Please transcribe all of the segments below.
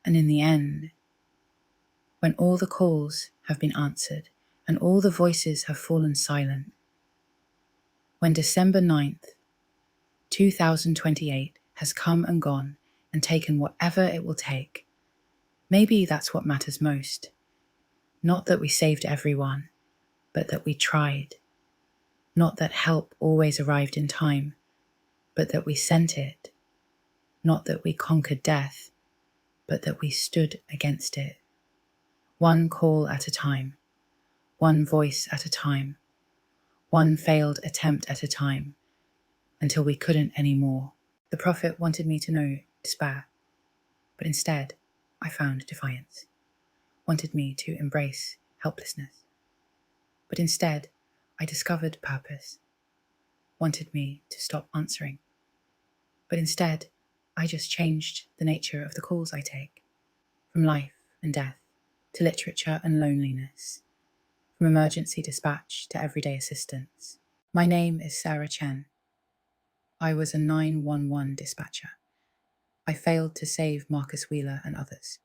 And in the end, when all the calls have been answered and all the voices have fallen silent, when December 9th, 2028 has come and gone and taken whatever it will take, maybe that's what matters most. Not that we saved everyone, but that we tried. Not that help always arrived in time, but that we sent it. Not that we conquered death, but that we stood against it. One call at a time, one voice at a time, one failed attempt at a time, until we couldn't anymore. The prophet wanted me to know despair, but instead I found defiance. Wanted me to embrace helplessness, but instead I discovered purpose. Wanted me to stop answering, but instead I just changed the nature of the calls I take, from life and death to literature and loneliness, from emergency dispatch to everyday assistance. My name is Sarah Chen. I was a 911 dispatcher. I failed to save Marcus Wheeler and others.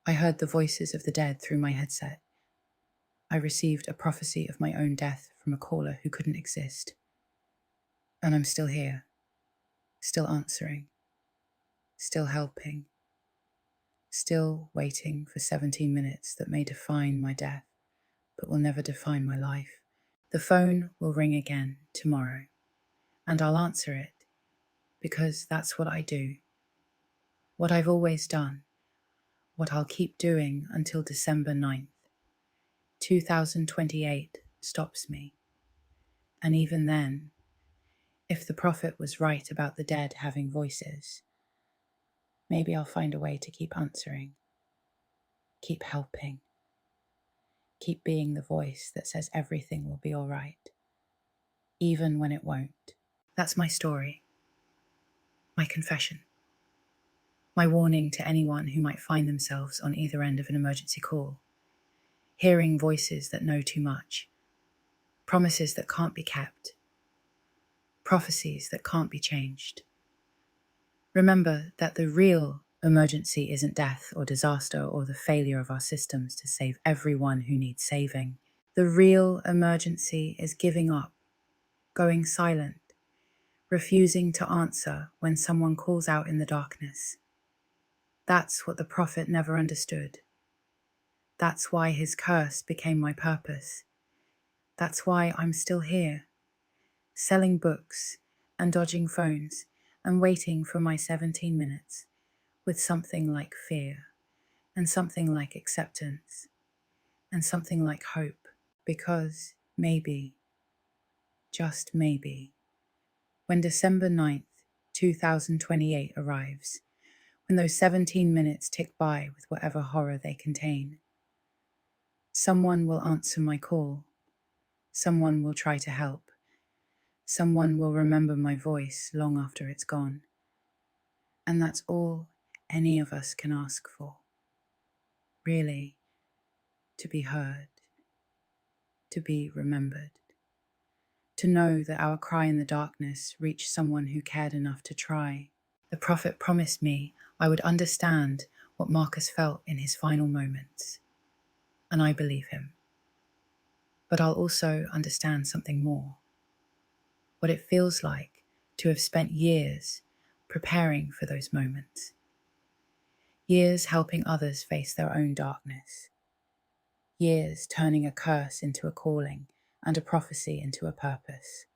I heard the voices of the dead through my headset. I received a prophecy of my own death from a caller who couldn't exist. And I'm still here, still answering, still helping, still waiting for 17 minutes that may define my death, but will never define my life. The phone will ring again tomorrow, and I'll answer it, because that's what I do, what I've always done, what I'll keep doing until December 9th. 2028 stops me. And even then, if the prophet was right about the dead having voices, maybe I'll find a way to keep answering, keep helping, keep being the voice that says everything will be all right, even when it won't. That's my story, my confession, my warning to anyone who might find themselves on either end of an emergency call, hearing voices that know too much, promises that can't be kept, prophecies that can't be changed. Remember that the real emergency isn't death or disaster or the failure of our systems to save everyone who needs saving. The real emergency is giving up, going silent, refusing to answer when someone calls out in the darkness. That's what the prophet never understood. That's why his curse became my purpose. That's why I'm still here, selling books and dodging phones and waiting for my 17 minutes with something like fear and something like acceptance and something like hope, because maybe, just maybe, when December 9th, 2028 arrives, when those 17 minutes tick by with whatever horror they contain, someone will answer my call, someone will try to help, someone will remember my voice long after it's gone. And that's all any of us can ask for. Really, to be heard, to be remembered, to know that our cry in the darkness reached someone who cared enough to try. The prophet promised me I would understand what Marcus felt in his final moments, and I believe him. But I'll also understand something more, what it feels like to have spent years preparing for those moments, years helping others face their own darkness, years turning a curse into a calling and a prophecy into a purpose.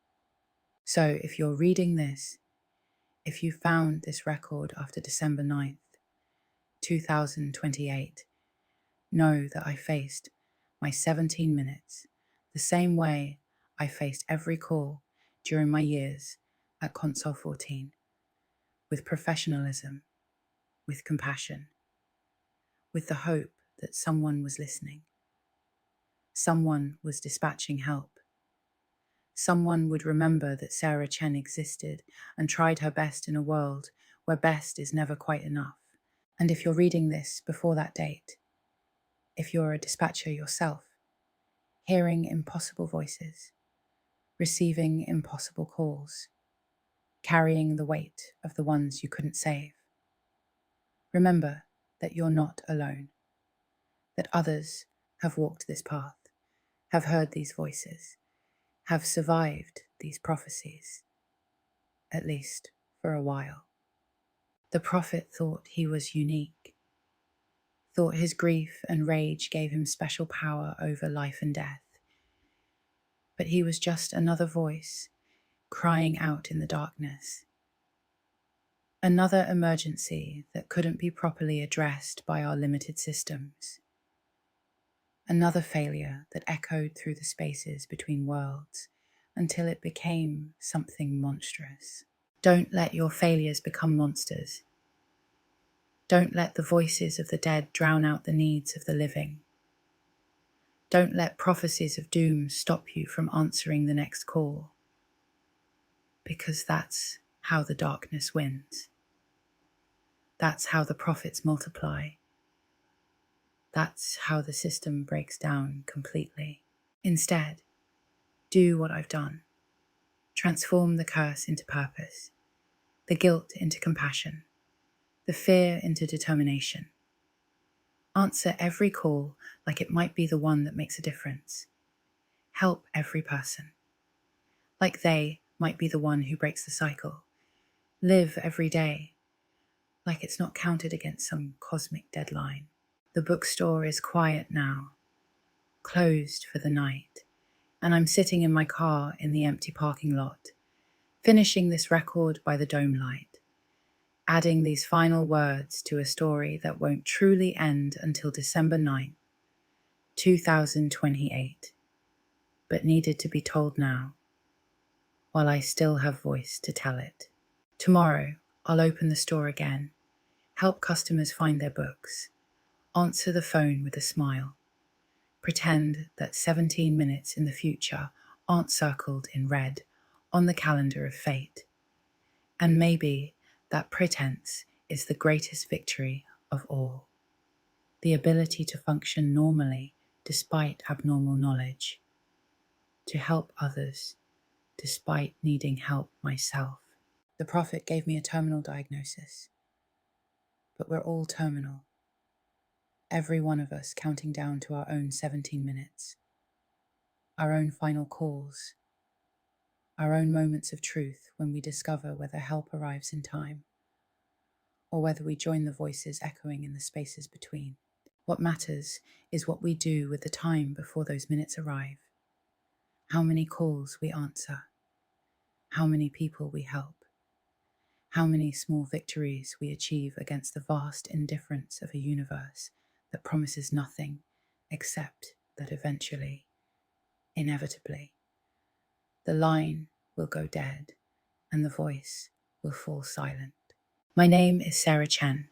So if you're reading this, if you found this record after December 9th, 2028, know that I faced my 17 minutes the same way I faced every call during my years at Console 14, with professionalism, with compassion, with the hope that someone was listening, someone was dispatching help, someone would remember that Sarah Chen existed and tried her best in a world where best is never quite enough. And if you're reading this before that date, if you're a dispatcher yourself, hearing impossible voices, receiving impossible calls, carrying the weight of the ones you couldn't save, remember that you're not alone, that others have walked this path, have heard these voices, have survived these prophecies, at least for a while. The prophet thought he was unique, thought his grief and rage gave him special power over life and death. But he was just another voice crying out in the darkness. Another emergency that couldn't be properly addressed by our limited systems. Another failure that echoed through the spaces between worlds until it became something monstrous. Don't let your failures become monsters. Don't let the voices of the dead drown out the needs of the living. Don't let prophecies of doom stop you from answering the next call, because that's how the darkness wins. That's how the prophets multiply. That's how the system breaks down completely. Instead, do what I've done. Transform the curse into purpose, the guilt into compassion, the fear into determination. Answer every call like it might be the one that makes a difference. Help every person, like they might be the one who breaks the cycle. Live every day, like it's not counted against some cosmic deadline. The bookstore is quiet now, closed for the night, and I'm sitting in my car in the empty parking lot, finishing this record by the dome light, adding these final words to a story that won't truly end until December 9th, 2028, but needed to be told now, while I still have voice to tell it. Tomorrow, I'll open the store again, help customers find their books, answer the phone with a smile, pretend that 17 minutes in the future aren't circled in red on the calendar of fate. And maybe that pretense is the greatest victory of all. The ability to function normally despite abnormal knowledge, to help others despite needing help myself. The prophet gave me a terminal diagnosis, but we're all terminal. Every one of us counting down to our own 17 minutes, our own final calls, our own moments of truth when we discover whether help arrives in time, or whether we join the voices echoing in the spaces between. What matters is what we do with the time before those minutes arrive, how many calls we answer, how many people we help, how many small victories we achieve against the vast indifference of a universe that promises nothing except that eventually, inevitably, the line will go dead and the voice will fall silent. My name is Sarah Chen.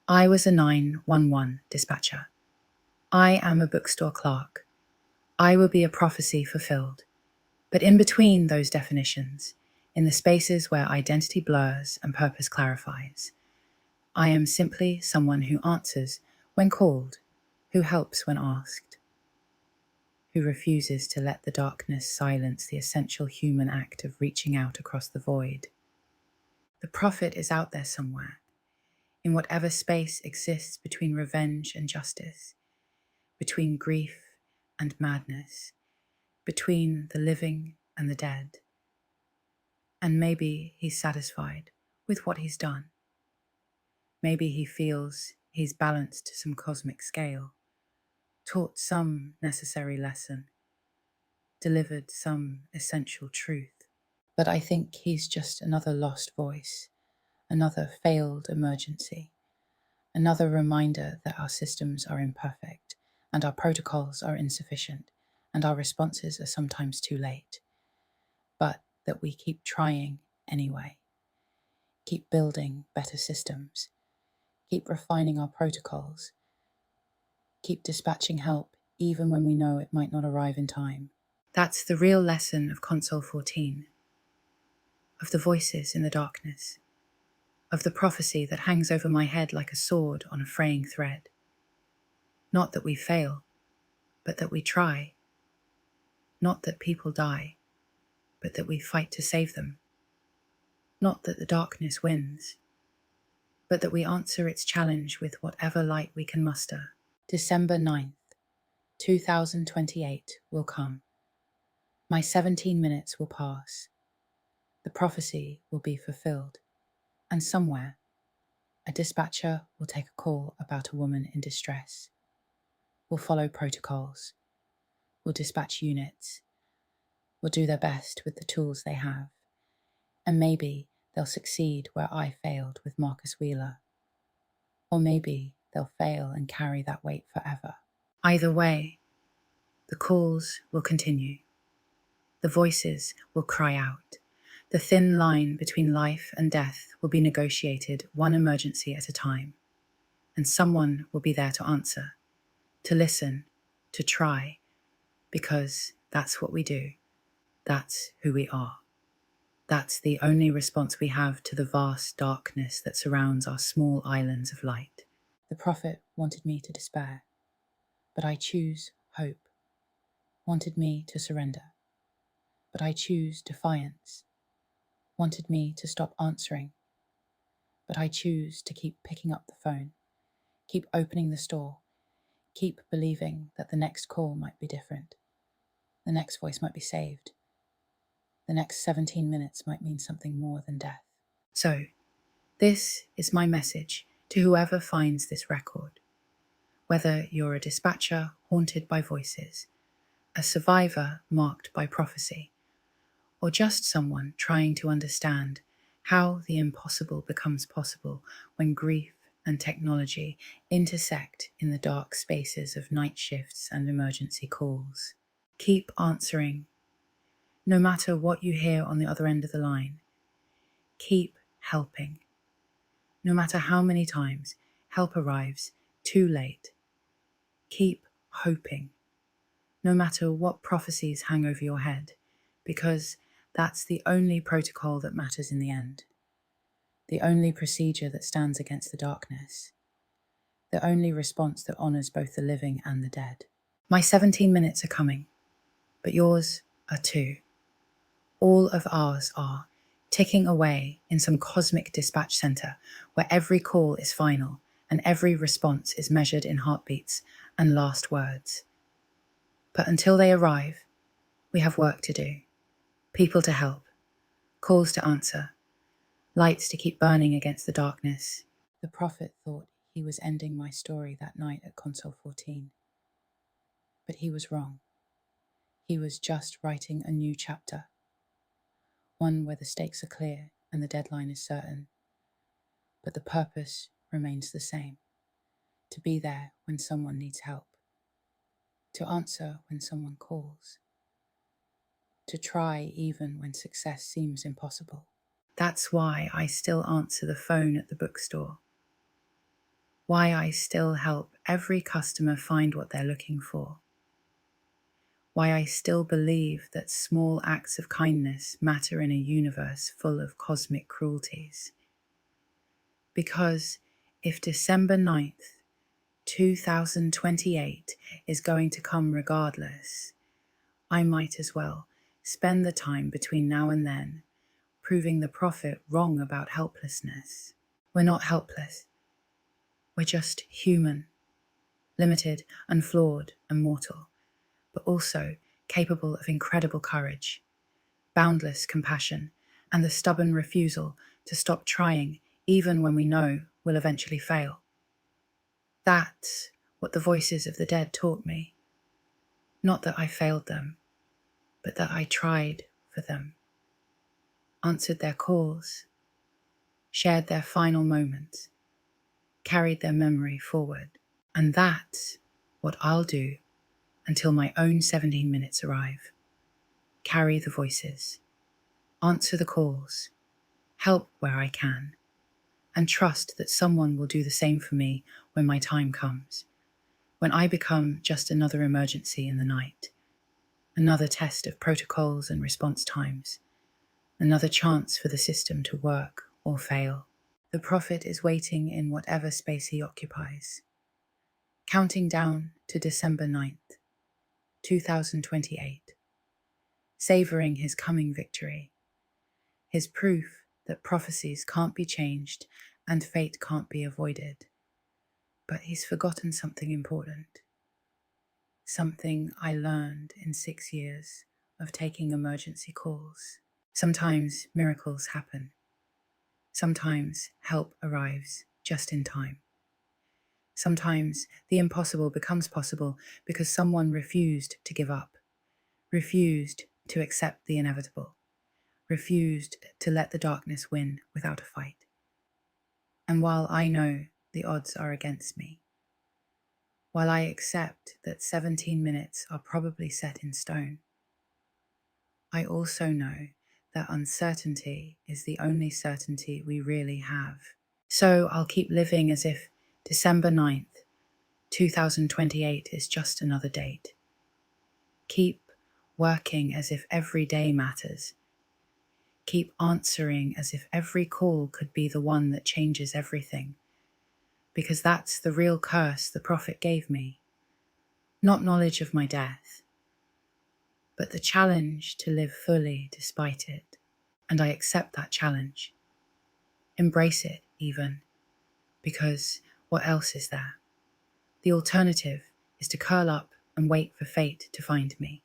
I was a 911 dispatcher. I am a bookstore clerk. I will be a prophecy fulfilled. But in between those definitions, in the spaces where identity blurs and purpose clarifies, I am simply someone who answers when called, who helps when asked, who refuses to let the darkness silence the essential human act of reaching out across the void. The prophet is out there somewhere, in whatever space exists between revenge and justice, between grief and madness, between the living and the dead. And maybe he's satisfied with what he's done. Maybe he feels he's balanced some cosmic scale, taught some necessary lesson, delivered some essential truth. But I think he's just another lost voice, another failed emergency, another reminder that our systems are imperfect and our protocols are insufficient and our responses are sometimes too late, but that we keep trying anyway, keep building better systems, keep refining our protocols, keep dispatching help even when we know it might not arrive in time. That's the real lesson of Console 14, of the voices in the darkness, of the prophecy that hangs over my head like a sword on a fraying thread. Not that we fail, but that we try. Not that people die, but that we fight to save them. Not that the darkness wins, but that we answer its challenge with whatever light we can muster. December 9th, 2028 will come. My 17 minutes will pass. The prophecy will be fulfilled. And somewhere, a dispatcher will take a call about a woman in distress. We'll follow protocols. We'll dispatch units. We'll do their best with the tools they have. And maybe they'll succeed where I failed with Marcus Wheeler. Or maybe they'll fail and carry that weight forever. Either way, the calls will continue. The voices will cry out. The thin line between life and death will be negotiated one emergency at a time. And someone will be there to answer, to listen, to try, because that's what we do. That's who we are. That's the only response we have to the vast darkness that surrounds our small islands of light. The prophet wanted me to despair, but I choose hope. Wanted me to surrender, but I choose defiance. Wanted me to stop answering, but I choose to keep picking up the phone, keep opening the store, keep believing that the next call might be different. The next voice might be saved. The next 17 minutes might mean something more than death. So, this is my message to whoever finds this record. Whether you're a dispatcher haunted by voices, a survivor marked by prophecy, or just someone trying to understand how the impossible becomes possible when grief and technology intersect in the dark spaces of night shifts and emergency calls. Keep answering. No matter what you hear on the other end of the line, keep helping. No matter how many times help arrives too late, keep hoping. No matter what prophecies hang over your head, because that's the only protocol that matters in the end. The only procedure that stands against the darkness. The only response that honors both the living and the dead. My 17 minutes are coming, but yours are too. All of ours are, ticking away in some cosmic dispatch center where every call is final and every response is measured in heartbeats and last words. But until they arrive, we have work to do. People to help, calls to answer, lights to keep burning against the darkness. The prophet thought he was ending my story that night at Console 14. But he was wrong. He was just writing a new chapter. One where the stakes are clear and the deadline is certain. But the purpose remains the same. To be there when someone needs help. To answer when someone calls. To try even when success seems impossible. That's why I still answer the phone at the bookstore. Why I still help every customer find what they're looking for. Why I still believe that small acts of kindness matter in a universe full of cosmic cruelties. Because if December 9th, 2028 is going to come regardless, I might as well spend the time between now and then proving the prophet wrong about helplessness. We're not helpless. We're just human, limited and flawed and mortal, but also capable of incredible courage, boundless compassion, and the stubborn refusal to stop trying even when we know we'll eventually fail. That's what the voices of the dead taught me. Not that I failed them, but that I tried for them, answered their calls, shared their final moments, carried their memory forward. And that's what I'll do until my own 17 minutes arrive. Carry the voices, answer the calls, help where I can, and trust that someone will do the same for me when my time comes, when I become just another emergency in the night, another test of protocols and response times, another chance for the system to work or fail. The prophet is waiting in whatever space he occupies, counting down to December 9th, 2028, savoring his coming victory, his proof that prophecies can't be changed and fate can't be avoided. But he's forgotten something important. Something I learned in 6 years of taking emergency calls. Sometimes miracles happen. Sometimes help arrives just in time. Sometimes the impossible becomes possible because someone refused to give up, refused to accept the inevitable, refused to let the darkness win without a fight. And while I know the odds are against me, while I accept that 17 minutes are probably set in stone, I also know that uncertainty is the only certainty we really have. So I'll keep living as if December 9th, 2028 is just another date. Keep working as if every day matters. Keep answering as if every call could be the one that changes everything. Because that's the real curse the prophet gave me. Not knowledge of my death, but the challenge to live fully despite it. And I accept that challenge. Embrace it, even, because what else is there? The alternative is to curl up and wait for fate to find me,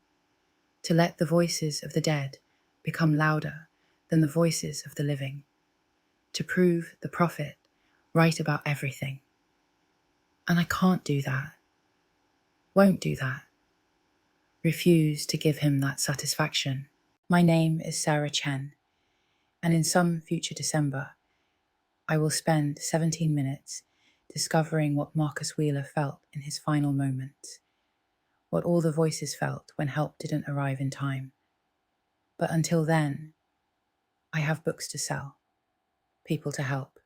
to let the voices of the dead become louder than the voices of the living, to prove the prophet right about everything. And I can't do that, won't do that, refuse to give him that satisfaction. My name is Sarah Chen, and in some future December, I will spend 17 minutes discovering what Marcus Wheeler felt in his final moments, what all the voices felt when help didn't arrive in time. But until then, I have books to sell, people to help,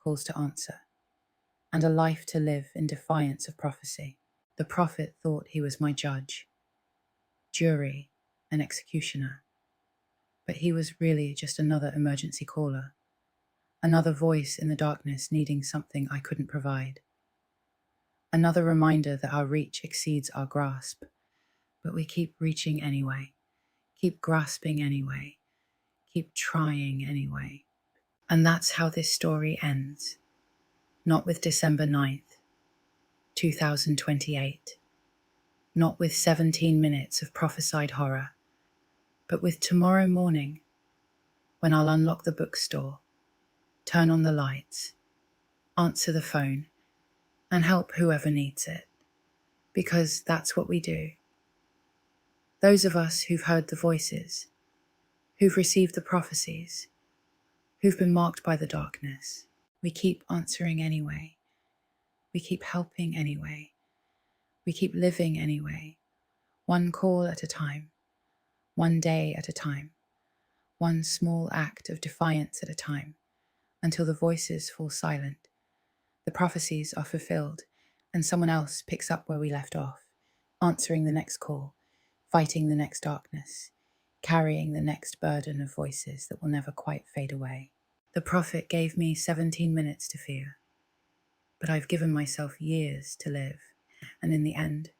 calls to answer, and a life to live in defiance of prophecy. The prophet thought he was my judge, jury, and executioner, but he was really just another emergency caller, another voice in the darkness needing something I couldn't provide. Another reminder that our reach exceeds our grasp, but we keep reaching anyway, keep grasping anyway, keep trying anyway. And that's how this story ends, not with December 9th, 2028, not with 17 minutes of prophesied horror, but with tomorrow morning, when I'll unlock the bookstore, turn on the lights, answer the phone, and help whoever needs it, because that's what we do. Those of us who've heard the voices, who've received the prophecies, who've been marked by the darkness, we keep answering anyway. We keep helping anyway. We keep living anyway, one call at a time, one day at a time, one small act of defiance at a time, until the voices fall silent, the prophecies are fulfilled, and someone else picks up where we left off, answering the next call, fighting the next darkness, carrying the next burden of voices that will never quite fade away. The prophet gave me 17 minutes to fear, but I've given myself years to live, and in the end,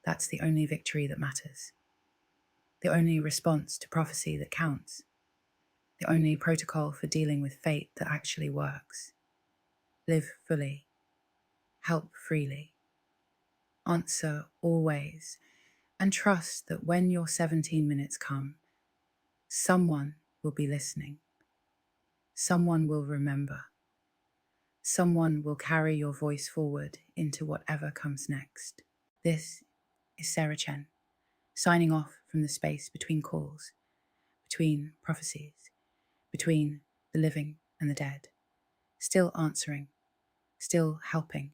that's the only victory that matters, the only response to prophecy that counts, the only protocol for dealing with fate that actually works. Live fully, help freely, answer always, and trust that when your 17 minutes come, someone will be listening, someone will remember, someone will carry your voice forward into whatever comes next. This is Sarah Chen, signing off from the space between calls, between prophecies, between the living and the dead, still answering, still helping,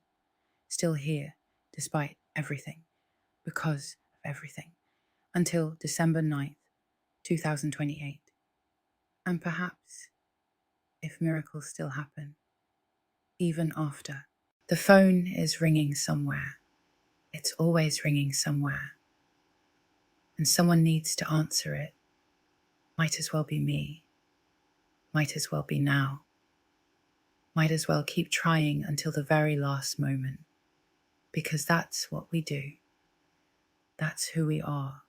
still here despite everything, because of everything, until December 9th, 2028. And perhaps, if miracles still happen, even after. The phone is ringing somewhere. It's always ringing somewhere. And someone needs to answer it. Might as well be me. Might as well be now. Might as well keep trying until the very last moment. Because that's what we do. That's who we are.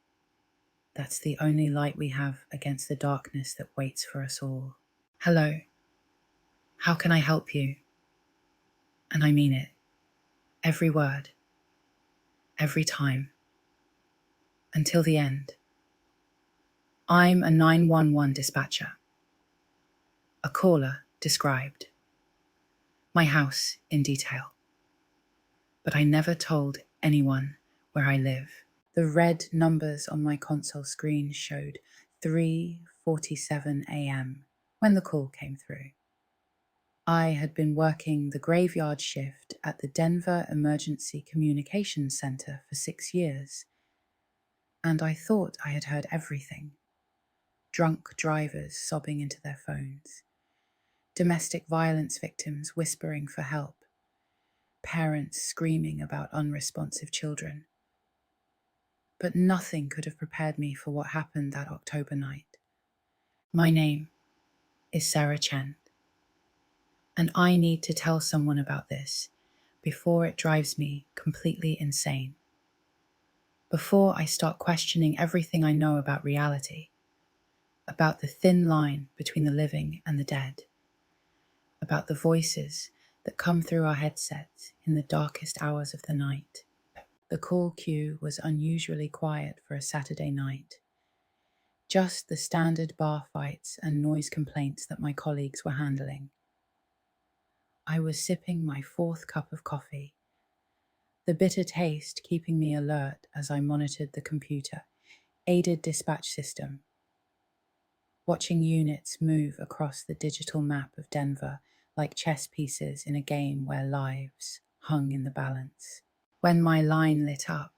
That's the only light we have against the darkness that waits for us all. Hello. How can I help you? And I mean it. Every word. Every time. Until the end. I'm a 911 dispatcher. A caller described. My house in detail. But I never told anyone where I live. The red numbers on my console screen showed 3:47 a.m. when the call came through. I had been working the graveyard shift at the Denver Emergency Communications Center for 6 years, and I thought I had heard everything. Drunk drivers sobbing into their phones, domestic violence victims whispering for help, parents screaming about unresponsive children. But nothing could have prepared me for what happened that October night. My name is Sarah Chen, and I need to tell someone about this before it drives me completely insane. Before I start questioning everything I know about reality, about the thin line between the living and the dead, about the voices that come through our headsets in the darkest hours of the night. The call queue was unusually quiet for a Saturday night. Just the standard bar fights and noise complaints that my colleagues were handling. I was sipping my 4th cup of coffee, the bitter taste keeping me alert as I monitored the computer-aided dispatch system, watching units move across the digital map of Denver like chess pieces in a game where lives hung in the balance. When my line lit up,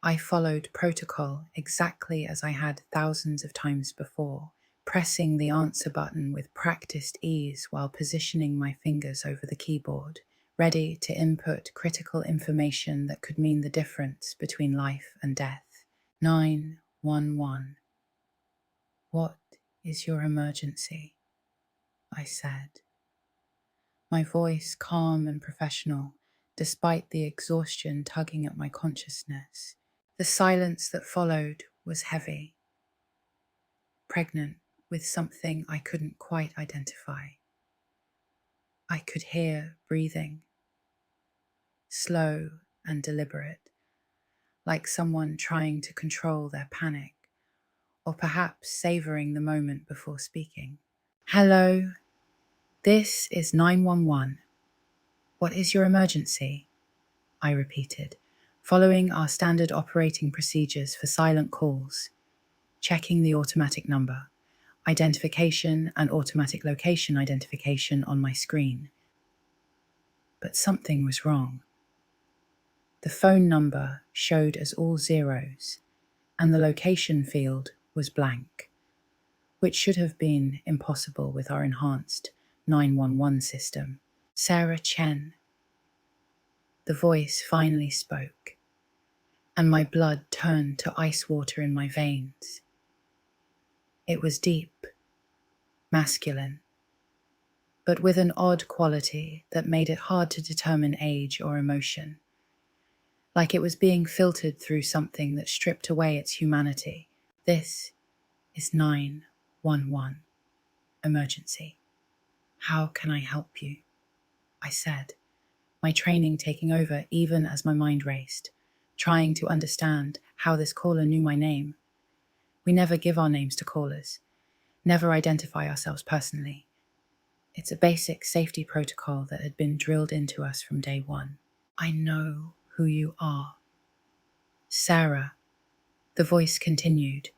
I followed protocol exactly as I had thousands of times before, pressing the answer button with practiced ease while positioning my fingers over the keyboard, ready to input critical information that could mean the difference between life and death. 911. What is your emergency? I said, my voice calm and professional, despite the exhaustion tugging at my consciousness. The silence that followed was heavy, pregnant with something I couldn't quite identify. I could hear breathing, slow and deliberate, like someone trying to control their panic, or perhaps savoring the moment before speaking. Hello, this is 911. What is your emergency? I repeated, following our standard operating procedures for silent calls, checking the automatic number, identification and automatic location identification on my screen. But something was wrong. The phone number showed as all zeros, and the location field was blank, which should have been impossible with our enhanced 911 system. Sarah Chen. The voice finally spoke, and my blood turned to ice water in my veins. It was deep, masculine, but with an odd quality that made it hard to determine age or emotion, like it was being filtered through something that stripped away its humanity. This is 911. Emergency. How can I help you? I said, my training taking over even as my mind raced, trying to understand how this caller knew my name. We never give our names to callers, never identify ourselves personally. It's a basic safety protocol that had been drilled into us from day one. I know who you are. Sarah, the voice continued,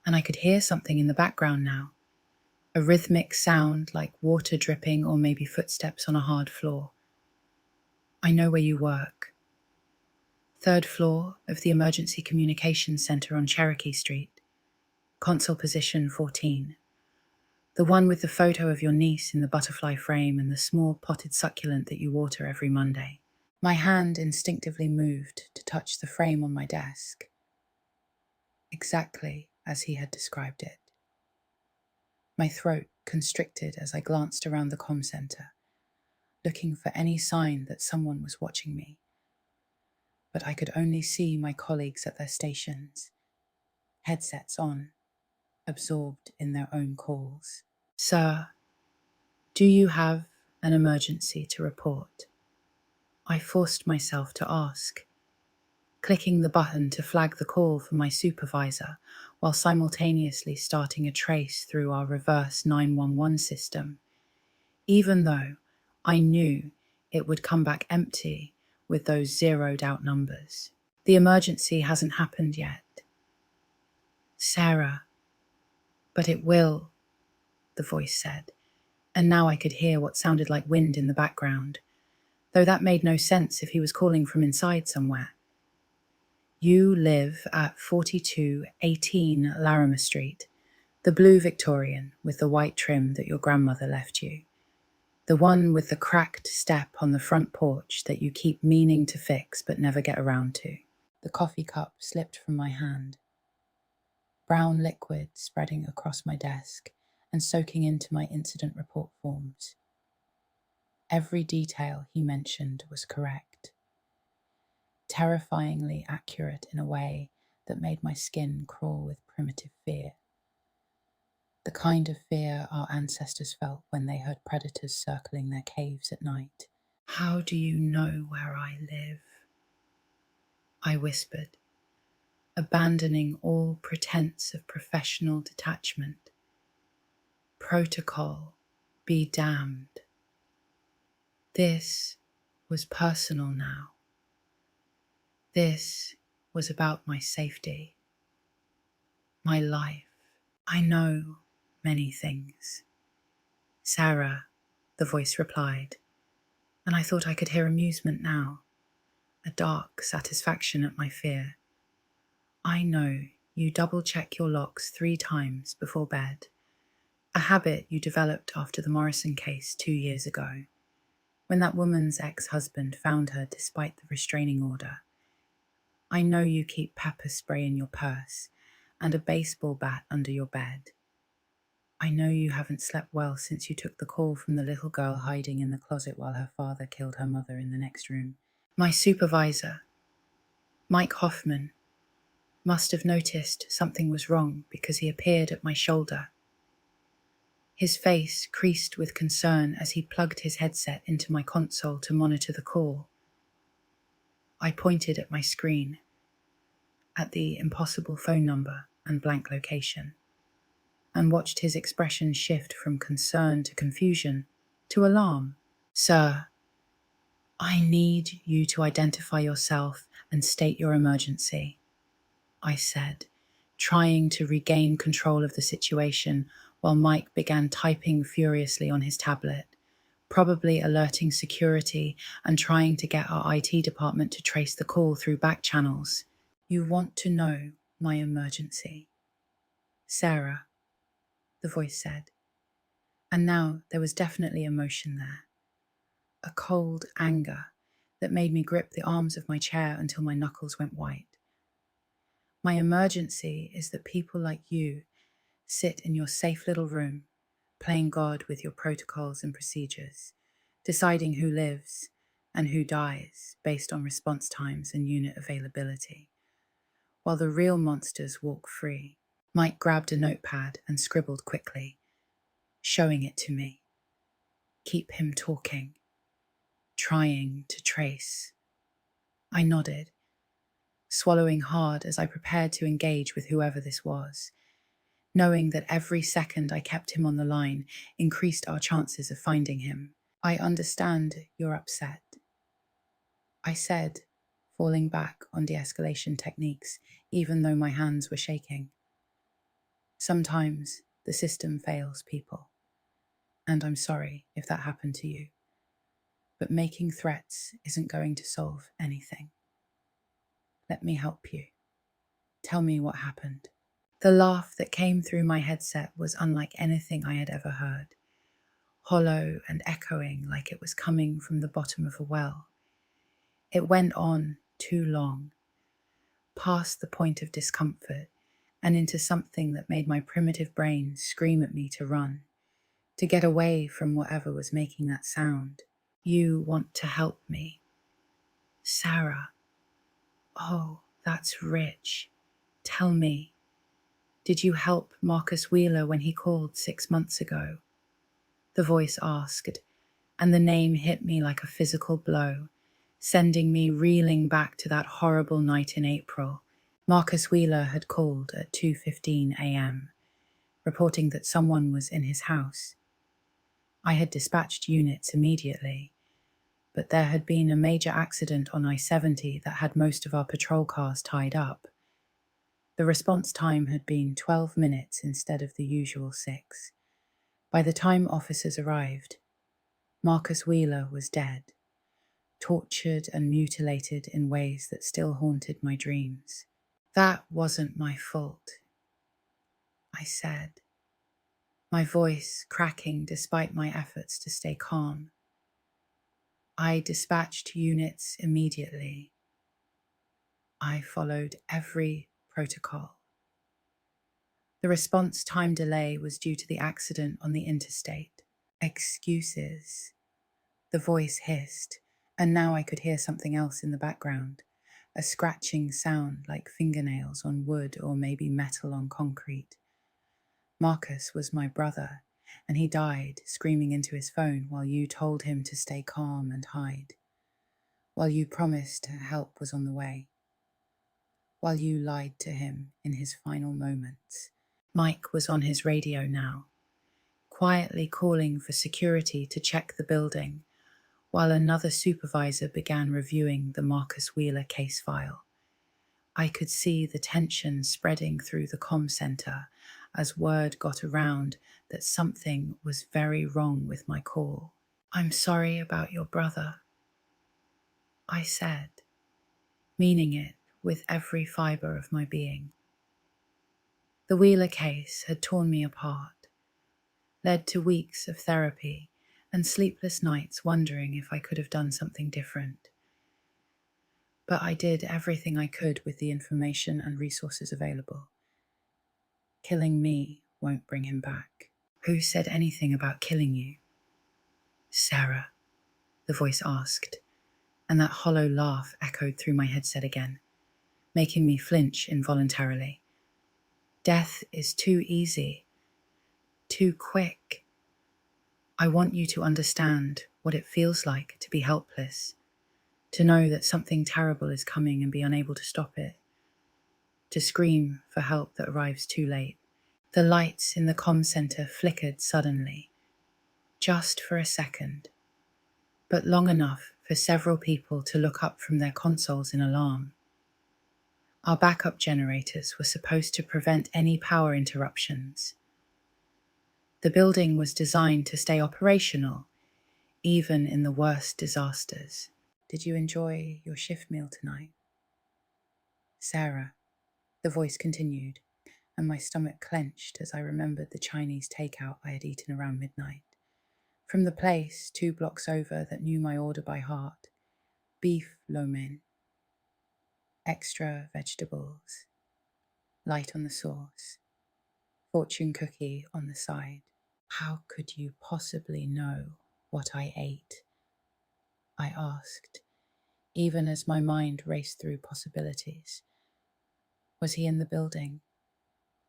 and I could hear something in the background now, a rhythmic sound like water dripping or maybe footsteps on a hard floor. I know where you work. 3rd floor of the Emergency Communications Center on Cherokee Street, console position 14. The one with the photo of your niece in the butterfly frame and the small potted succulent that you water every Monday. My hand instinctively moved to touch the frame on my desk, exactly as he had described it. My throat constricted as I glanced around the comm center, looking for any sign that someone was watching me. But I could only see my colleagues at their stations, headsets on, absorbed in their own calls. Sir, do you have an emergency to report. I forced myself to ask, clicking the button to flag the call for my supervisor while simultaneously starting a trace through our reverse 911 system, even though I knew it would come back empty with those zeroed out numbers. The emergency hasn't happened yet. Sarah, but it will, the voice said, and now I could hear what sounded like wind in the background, though that made no sense if he was calling from inside somewhere. You live at 4218 Larimer Street, the blue Victorian with the white trim that your grandmother left you. The one with the cracked step on the front porch that you keep meaning to fix but never get around to. The coffee cup slipped from my hand, brown liquid spreading across my desk and soaking into my incident report forms. Every detail he mentioned was correct, terrifyingly accurate in a way that made my skin crawl with primitive fear. The kind of fear our ancestors felt when they heard predators circling their caves at night. How do you know where I live? I whispered, abandoning all pretense of professional detachment. Protocol be damned. This was personal now. This was about my safety, my life. I know many things. Sarah, the voice replied, and I thought I could hear amusement now, a dark satisfaction at my fear. I know you double-check your locks 3 times before bed, a habit you developed after the Morrison case 2 years ago, when that woman's ex-husband found her despite the restraining order. I know you keep pepper spray in your purse and a baseball bat under your bed. I know you haven't slept well since you took the call from the little girl hiding in the closet while her father killed her mother in the next room. My supervisor, Mike Hoffman, must have noticed something was wrong because he appeared at my shoulder. His face creased with concern as he plugged his headset into my console to monitor the call. I pointed at my screen, at the impossible phone number and blank location, and watched his expression shift from concern to confusion to alarm. Sir, I need you to identify yourself and state your emergency, I said, trying to regain control of the situation while Mike began typing furiously on his tablet, probably alerting security and trying to get our IT department to trace the call through back channels. You want to know my emergency. Sarah, the voice said, and now there was definitely emotion there, a cold anger that made me grip the arms of my chair until my knuckles went white. My emergency is that people like you sit in your safe little room, playing God with your protocols and procedures, deciding who lives and who dies based on response times and unit availability, while the real monsters walk free. Mike grabbed a notepad and scribbled quickly, showing it to me. Keep him talking, trying to trace. I nodded, swallowing hard as I prepared to engage with whoever this was, knowing that every second I kept him on the line increased our chances of finding him. I understand you're upset, I said, falling back on de-escalation techniques, even though my hands were shaking. Sometimes the system fails people, and I'm sorry if that happened to you. But making threats isn't going to solve anything. Let me help you. Tell me what happened. The laugh that came through my headset was unlike anything I had ever heard, hollow and echoing like it was coming from the bottom of a well. It went on too long, past the point of discomfort and into something that made my primitive brain scream at me to run, to get away from whatever was making that sound. You want to help me. Sarah. Oh, that's rich. Tell me, did you help Marcus Wheeler when he called 6 months ago? The voice asked, and the name hit me like a physical blow, sending me reeling back to that horrible night in April. Marcus Wheeler had called at 2:15 a.m., reporting that someone was in his house. I had dispatched units immediately, but there had been a major accident on I-70 that had most of our patrol cars tied up. The response time had been 12 minutes instead of the usual 6. By the time officers arrived, Marcus Wheeler was dead, tortured and mutilated in ways that still haunted my dreams. "That wasn't my fault," I said, my voice cracking despite my efforts to stay calm. I dispatched units immediately. I followed every protocol. The response time delay was due to the accident on the interstate. "Excuses," the voice hissed, and now I could hear something else in the background, a scratching sound like fingernails on wood or maybe metal on concrete. Marcus was my brother, and he died screaming into his phone while you told him to stay calm and hide, while you promised help was on the way, while you lied to him in his final moments. Mike was on his radio now, quietly calling for security to check the building, while another supervisor began reviewing the Marcus Wheeler case file. I could see the tension spreading through the comm center as word got around that something was very wrong with my call. "I'm sorry about your brother," I said, meaning it with every fiber of my being. The Wheeler case had torn me apart, led to weeks of therapy and sleepless nights wondering if I could have done something different. But I did everything I could with the information and resources available. Killing me won't bring him back. "Who said anything about killing you?" "Sarah," the voice asked, and that hollow laugh echoed through my headset again, making me flinch involuntarily. "Death is too easy, too quick. I want you to understand what it feels like to be helpless, to know that something terrible is coming and be unable to stop it, to scream for help that arrives too late." The lights in the comm center flickered suddenly, just for a second, but long enough for several people to look up from their consoles in alarm. Our backup generators were supposed to prevent any power interruptions. The building was designed to stay operational, even in the worst disasters. "Did you enjoy your shift meal tonight?" "Sarah," the voice continued, and my stomach clenched as I remembered the Chinese takeout I had eaten around midnight. From the place 2 blocks over that knew my order by heart: beef lo mein, extra vegetables, light on the sauce, fortune cookie on the side. "How could you possibly know what I ate?" I asked, even as my mind raced through possibilities. Was he in the building,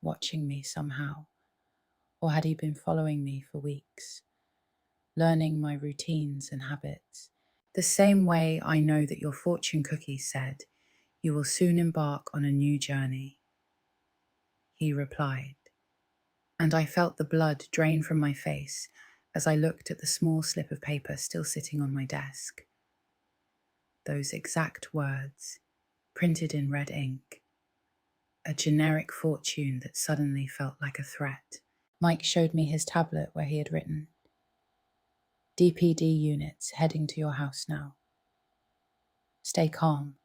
watching me somehow? Or had he been following me for weeks, learning my routines and habits? "The same way I know that your fortune cookie said, 'You will soon embark on a new journey,'" he replied, and I felt the blood drain from my face as I looked at the small slip of paper still sitting on my desk. Those exact words, printed in red ink, a generic fortune that suddenly felt like a threat. Mike showed me his tablet where he had written, "DPD units heading to your house now. Stay calm."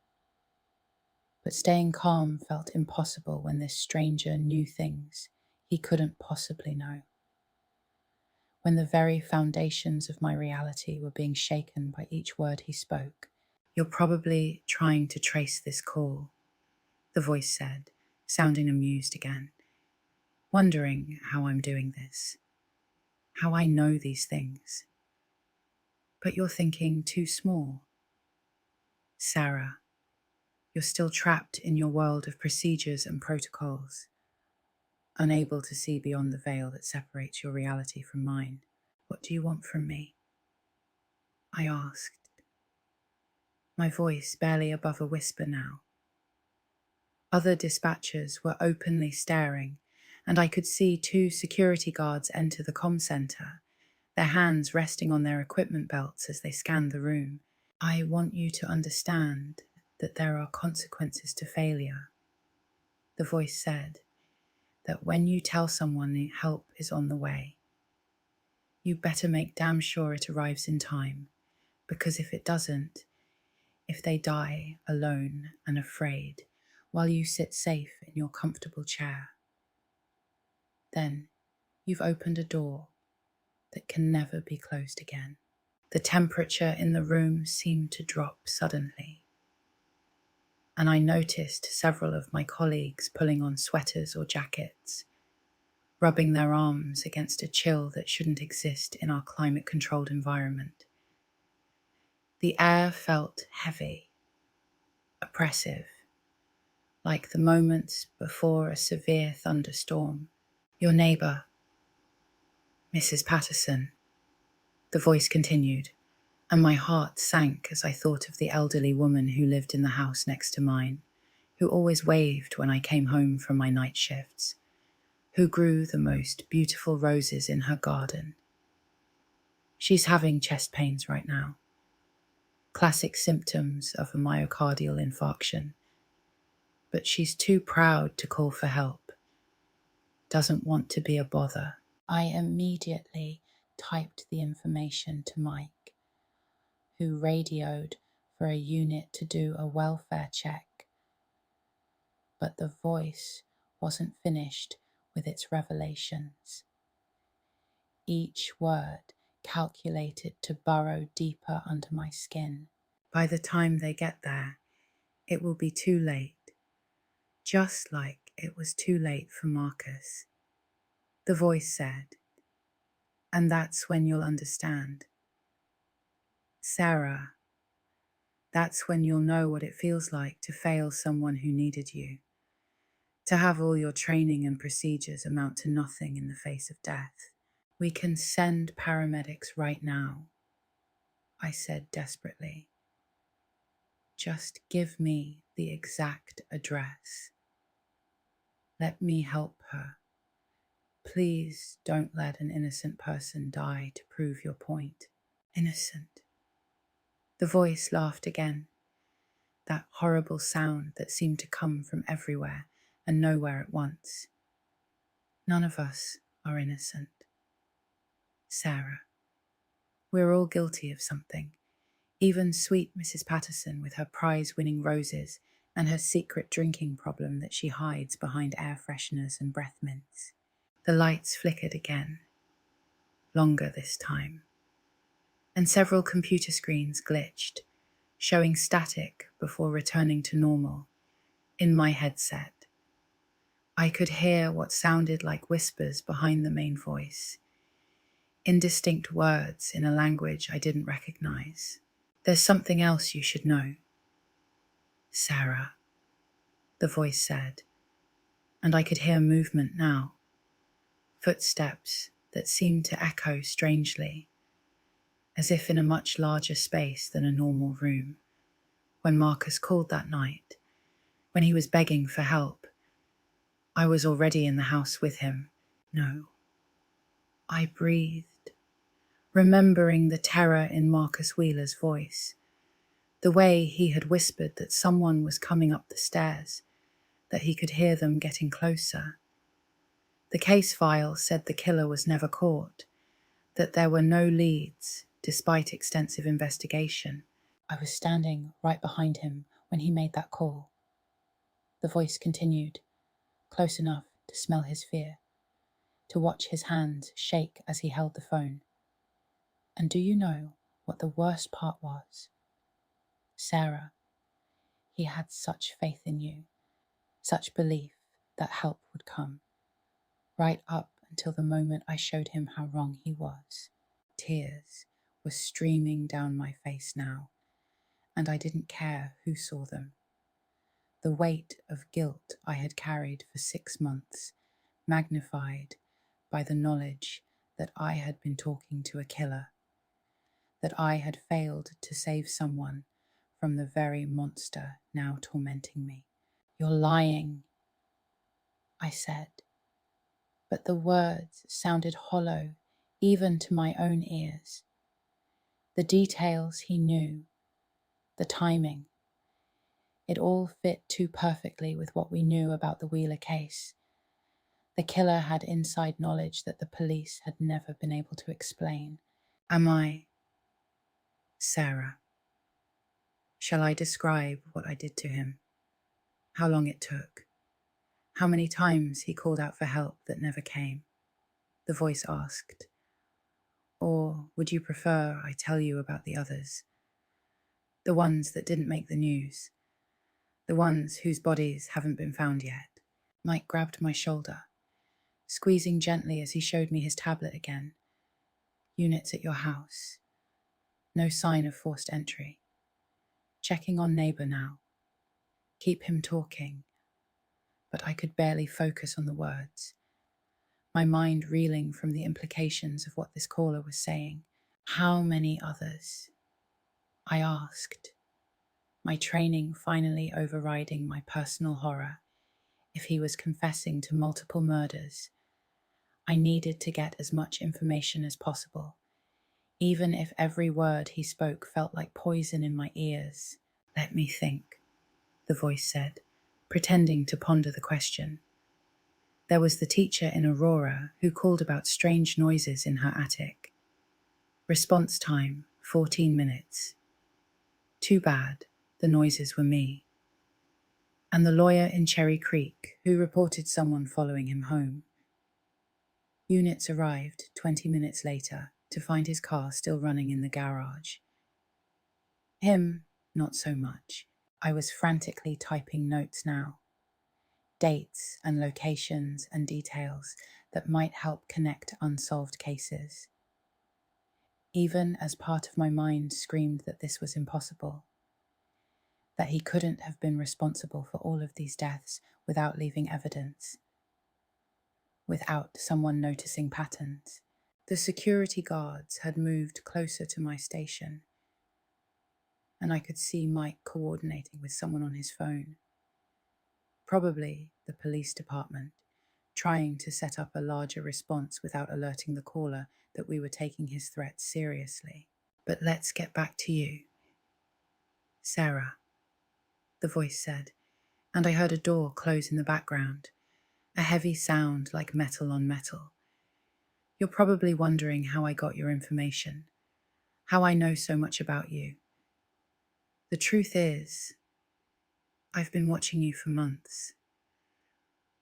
But staying calm felt impossible when this stranger knew things he couldn't possibly know. When the very foundations of my reality were being shaken by each word he spoke. "You're probably trying to trace this call," the voice said, sounding amused again, "wondering how I'm doing this, how I know these things. But you're thinking too small. Sarah, you're still trapped in your world of procedures and protocols, unable to see beyond the veil that separates your reality from mine. What do you want from me?" I asked, my voice barely above a whisper now. Other dispatchers were openly staring, and I could see 2 security guards enter the comm center, their hands resting on their equipment belts as they scanned the room. I want you to understand that there are consequences to failure, the voice said, that when you tell someone help is on the way, you better make damn sure it arrives in time, because if it doesn't, if they die alone and afraid while you sit safe in your comfortable chair, then you've opened a door that can never be closed again. The temperature in the room seemed to drop suddenly, and I noticed several of my colleagues pulling on sweaters or jackets, rubbing their arms against a chill that shouldn't exist in our climate-controlled environment. The air felt heavy, oppressive, like the moments before a severe thunderstorm. Your neighbour, Mrs. Patterson, the voice continued, and my heart sank as I thought of the elderly woman who lived in the house next to mine, who always waved when I came home from my night shifts, who grew the most beautiful roses in her garden. She's having chest pains right now, classic symptoms of a myocardial infarction, but she's too proud to call for help, doesn't want to be a bother. I immediately typed the information to Mike, who radioed for a unit to do a welfare check, but the voice wasn't finished with its revelations. Each word calculated to burrow deeper under my skin. By the time they get there, it will be too late, just like it was too late for Marcus. The voice said, and that's when you'll understand. Sarah, that's when you'll know what it feels like to fail someone who needed you, to have all your training and procedures amount to nothing in the face of death. We can send paramedics right now, I said desperately. Just give me the exact address. Let me help her. Please don't let an innocent person die to prove your point. Innocent. The voice laughed again, that horrible sound that seemed to come from everywhere and nowhere at once. None of us are innocent. Sarah. We're all guilty of something. Even sweet Mrs. Patterson with her prize-winning roses and her secret drinking problem that she hides behind air fresheners and breath mints. The lights flickered again, longer this time, and several computer screens glitched, showing static before returning to normal in my headset. I could hear what sounded like whispers behind the main voice, indistinct words in a language I didn't recognize. There's something else you should know. Sarah, the voice said, and I could hear movement now, footsteps that seemed to echo strangely, as if in a much larger space than a normal room. When Marcus called that night, when he was begging for help, I was already in the house with him. No. I breathed, remembering the terror in Marcus Wheeler's voice, the way he had whispered that someone was coming up the stairs, that he could hear them getting closer. The case file said the killer was never caught, that there were no leads despite extensive investigation. I was standing right behind him when he made that call. The voice continued, close enough to smell his fear, to watch his hands shake as he held the phone. And do you know what the worst part was? Sarah, he had such faith in you, such belief that help would come, right up until the moment I showed him how wrong he was. Tears were streaming down my face now, and I didn't care who saw them. The weight of guilt I had carried for 6 months, magnified by the knowledge that I had been talking to a killer. that I had failed to save someone from the very monster now tormenting me. "You're lying," I said, but the words sounded hollow even to my own ears. The details he knew, the timing, it all fit too perfectly with what we knew about the Wheeler case. The killer had inside knowledge that the police had never been able to explain. Am I Sarah? Shall I describe what I did to him? How long it took? How many times he called out for help that never came? The voice asked. Or would you prefer I tell you about the others? The ones that didn't make the news. The ones whose bodies haven't been found yet. Mike grabbed my shoulder, squeezing gently as he showed me his tablet again. Units at your house. No sign of forced entry. Checking on neighbor now. Keep him talking. But I could barely focus on the words, my mind reeling from the implications of what this caller was saying. How many others? I asked, my training finally overriding my personal horror. If he was confessing to multiple murders, I needed to get as much information as possible, even if every word he spoke felt like poison in my ears. Let me think, the voice said, pretending to ponder the question. There was the teacher in Aurora who called about strange noises in her attic. Response time, 14 minutes. Too bad, the noises were me. And the lawyer in Cherry Creek who reported someone following him home. Units arrived 20 minutes later to find his car still running in the garage. Him, not so much. I was frantically typing notes now. Dates and locations and details that might help connect unsolved cases. Even as part of my mind screamed that this was impossible, that he couldn't have been responsible for all of these deaths without leaving evidence, without someone noticing patterns. The security guards had moved closer to my station, and I could see Mike coordinating with someone on his phone. Probably the police department, trying to set up a larger response without alerting the caller that we were taking his threats seriously. But let's get back to you. Sarah, the voice said, and I heard a door close in the background, a heavy sound like metal on metal. You're probably wondering how I got your information, how I know so much about you. The truth is, I've been watching you for months,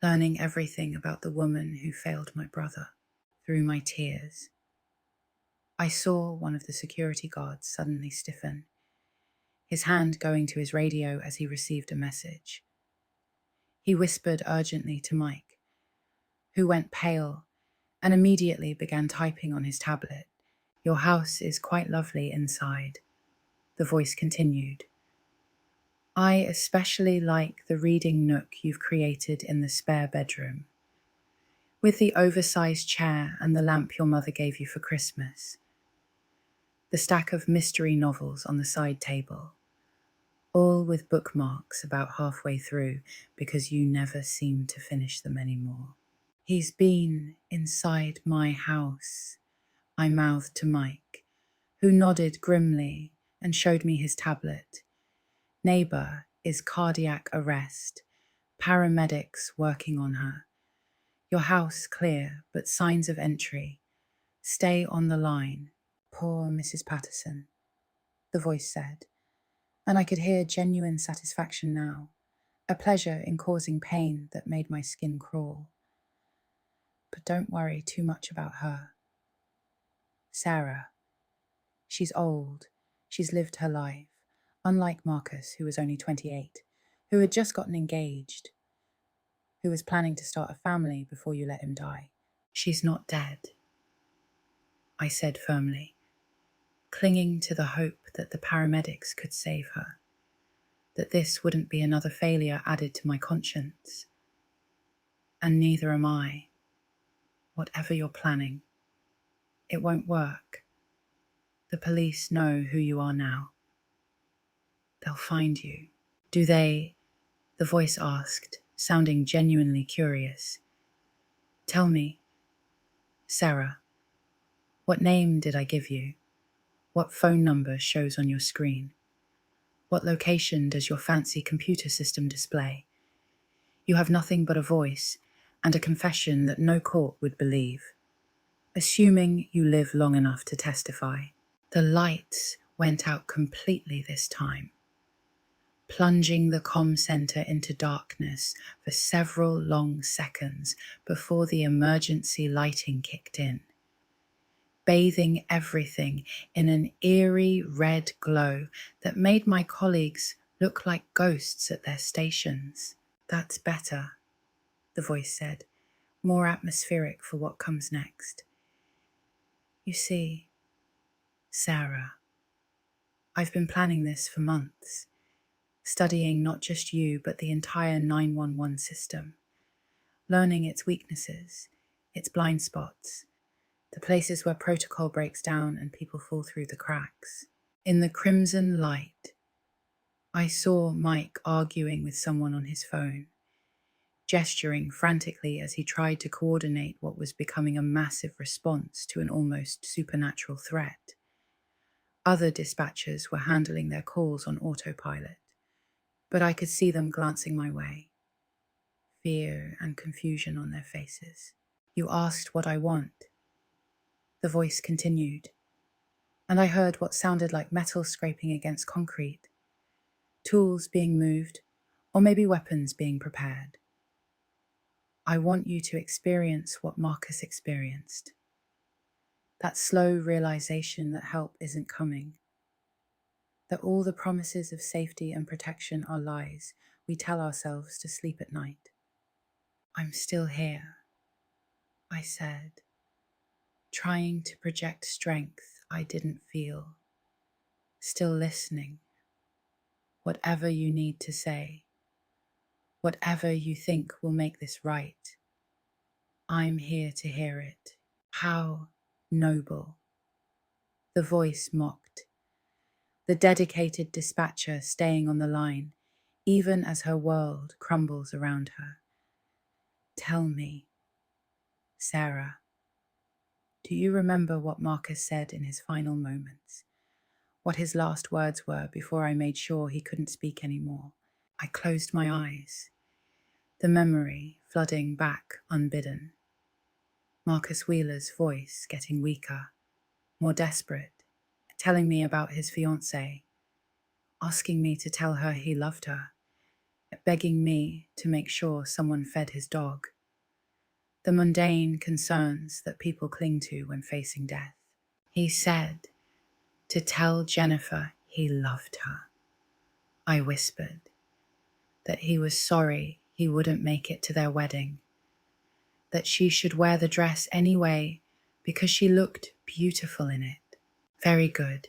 learning everything about the woman who failed my brother. Through my tears, I saw one of the security guards suddenly stiffen, his hand going to his radio as he received a message. He whispered urgently to Mike, who went pale and immediately began typing on his tablet. Your house is quite lovely inside, the voice continued. I especially like the reading nook you've created in the spare bedroom, with the oversized chair and the lamp your mother gave you for Christmas, the stack of mystery novels on the side table, all with bookmarks about halfway through because you never seem to finish them anymore. He's been inside my house, I mouthed to Mike, who nodded grimly and showed me his tablet. Neighbor is cardiac arrest, paramedics working on her. Your house clear, but signs of entry. Stay on the line. Poor Mrs. Patterson, the voice said, and I could hear genuine satisfaction now, a pleasure in causing pain that made my skin crawl. But don't worry too much about her. Sarah. She's old. She's lived her life, unlike Marcus, who was only 28, who had just gotten engaged, who was planning to start a family before you let him die. She's not dead, I said firmly, clinging to the hope that the paramedics could save her, that this wouldn't be another failure added to my conscience. And neither am I. Whatever you're planning, it won't work. The police know who you are now. They'll find you. Do they? The voice asked, sounding genuinely curious. Tell me, Sarah, what name did I give you? What phone number shows on your screen? What location does your fancy computer system display? You have nothing but a voice and a confession that no court would believe, assuming you live long enough to testify. The lights went out completely this time, plunging the comm center into darkness for several long seconds before the emergency lighting kicked in, bathing everything in an eerie red glow that made my colleagues look like ghosts at their stations. That's better, the voice said, more atmospheric for what comes next. You see, Sarah, I've been planning this for months, studying not just you, but the entire 911 system, learning its weaknesses, its blind spots, the places where protocol breaks down and people fall through the cracks. In the crimson light, I saw Mike arguing with someone on his phone, gesturing frantically as he tried to coordinate what was becoming a massive response to an almost supernatural threat. Other dispatchers were handling their calls on autopilot, but I could see them glancing my way, fear and confusion on their faces. You asked what I want, the voice continued, and I heard what sounded like metal scraping against concrete, tools being moved, or maybe weapons being prepared. I want you to experience what Marcus experienced. That slow realization that help isn't coming. That all the promises of safety and protection are lies we tell ourselves to sleep at night. I'm still here, I said, trying to project strength I didn't feel. Still listening. Whatever you need to say, whatever you think will make this right, I'm here to hear it. How noble. The voice mocked, the dedicated dispatcher staying on the line, even as her world crumbles around her. Tell me, Sarah, do you remember what Marcus said in his final moments? What his last words were before I made sure he couldn't speak anymore? I closed my eyes, the memory flooding back unbidden. Marcus Wheeler's voice getting weaker, more desperate, telling me about his fiancée, asking me to tell her he loved her, begging me to make sure someone fed his dog. The mundane concerns that people cling to when facing death. He said to tell Jennifer he loved her. I whispered that he was sorry he wouldn't make it to their wedding, that she should wear the dress anyway because she looked beautiful in it. Very good,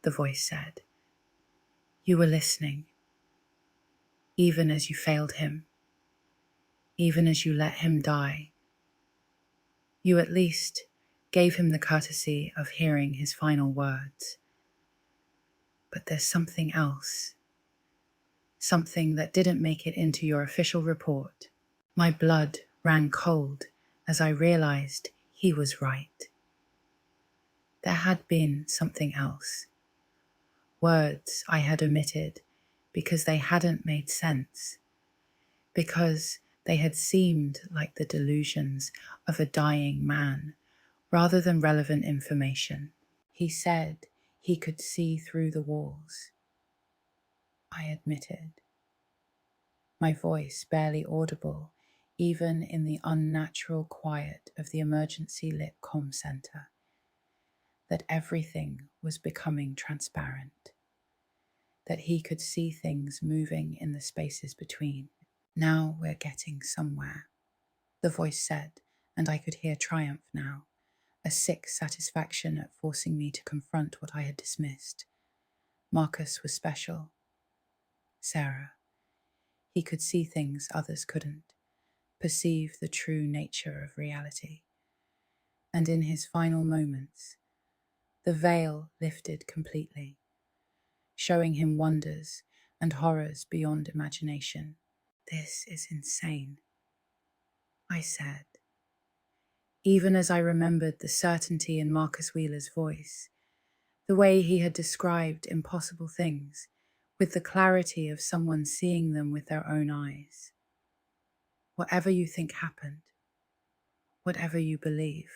the voice said. You were listening, even as you failed him, even as you let him die. You at least gave him the courtesy of hearing his final words. But there's something else, something that didn't make it into your official report. My blood ran cold as I realized he was right. There had been something else. Words I had omitted because they hadn't made sense, because they had seemed like the delusions of a dying man rather than relevant information. He said he could see through the walls. I admitted, my voice barely audible even in the unnatural quiet of the emergency lit comm center, that everything was becoming transparent, that he could see things moving in the spaces between. Now we're getting somewhere, the voice said, and I could hear triumph now, a sick satisfaction at forcing me to confront what I had dismissed. Marcus was special. Sarah. He could see things others couldn't, perceive the true nature of reality. And in his final moments, The veil lifted completely, showing him wonders and horrors beyond imagination. "This is insane," I said, even as I remembered the certainty in Marcus Wheeler's voice, the way he had described impossible things with the clarity of someone seeing them with their own eyes. "Whatever you think happened, whatever you believe,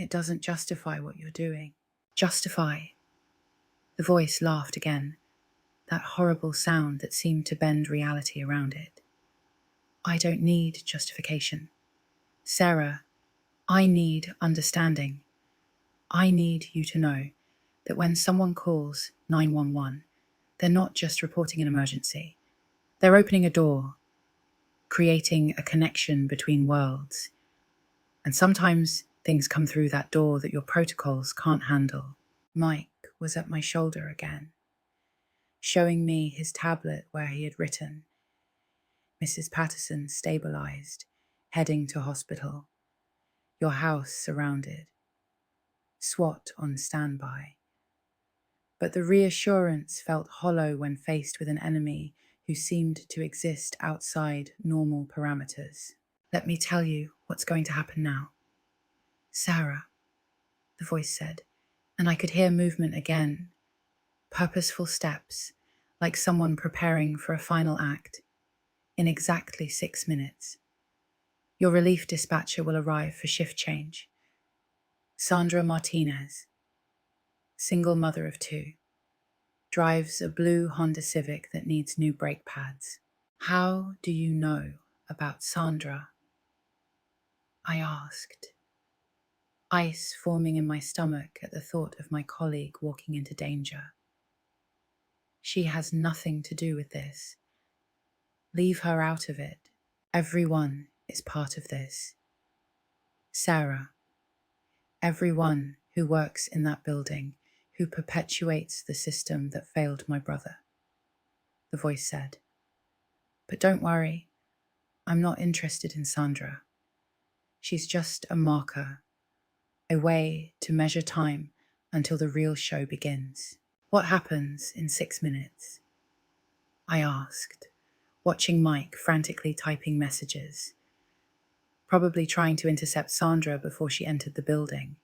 it doesn't justify what you're doing." "Justify?" The voice laughed again, that horrible sound that seemed to bend reality around it. "I don't need justification. Sarah, I need understanding. I need you to know that when someone calls 911, they're not just reporting an emergency. They're opening a door, creating a connection between worlds. And sometimes things come through that door that your protocols can't handle." Mike was at my shoulder again, showing me his tablet where he had written, "Mrs. Patterson stabilized, heading to hospital. Your house surrounded. SWAT on standby." But the reassurance felt hollow when faced with an enemy who seemed to exist outside normal parameters. "Let me tell you what's going to happen now." "Sarah," the voice said, and I could hear movement again, purposeful steps, like someone preparing for a final act. "In exactly 6 minutes, your relief dispatcher will arrive for shift change. Sandra Martinez, single mother of 2, drives a blue Honda Civic that needs new brake pads." "How do you know about Sandra?" I asked, ice forming in my stomach at the thought of my colleague walking into danger. "She has nothing to do with this. Leave her out of it. Everyone is part of this. Sarah, everyone who works in that building, who perpetuates the system that failed my brother," the voice said. "But don't worry, I'm not interested in Sandra. She's just a marker, a way to measure time until the real show begins." "What happens in 6 minutes?" I asked, watching Mike frantically typing messages, probably trying to intercept Sandra before she entered the building,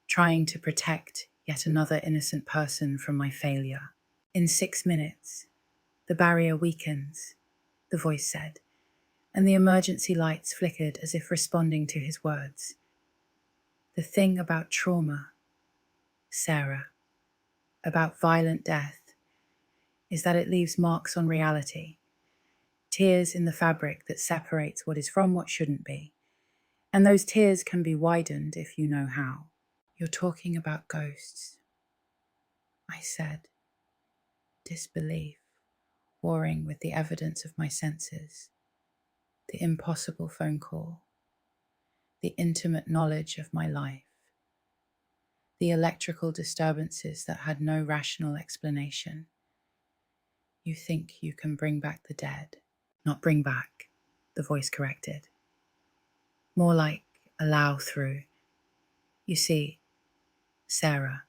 trying to protect yet another innocent person from my failure. "In 6 minutes, the barrier weakens," the voice said, and the emergency lights flickered as if responding to his words. "The thing about trauma, Sarah, about violent death, is that it leaves marks on reality, tears in the fabric that separates what is from what shouldn't be. And those tears can be widened if you know how." "You're talking about ghosts," I said, disbelief warring with the evidence of my senses, the impossible phone call, the intimate knowledge of my life, the electrical disturbances that had no rational explanation. "You think you can bring back the dead." "Not bring back," the voice corrected. "More like allow through. You see, Sarah,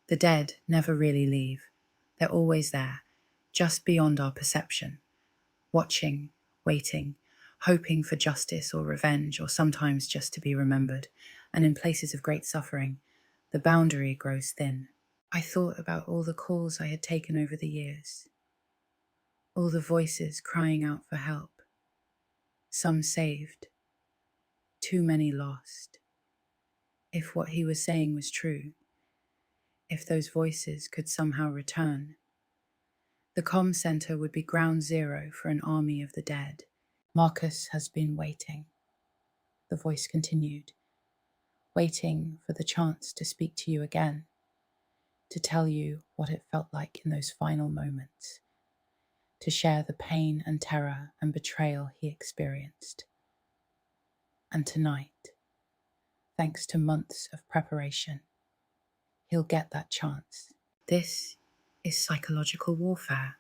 the dead never really leave. They're always there, just beyond our perception, watching, waiting, hoping for justice or revenge, or sometimes just to be remembered. And in places of great suffering, the boundary grows thin." I thought about all the calls I had taken over the years, all the voices crying out for help, some saved, too many lost. If what he was saying was true, if those voices could somehow return, the comm center would be ground zero for an army of the dead. "Marcus has been waiting," the voice continued, "waiting for the chance to speak to you again, to tell you what it felt like in those final moments, to share the pain and terror and betrayal he experienced. And tonight, thanks to months of preparation, he'll get that chance." "This is psychological warfare,"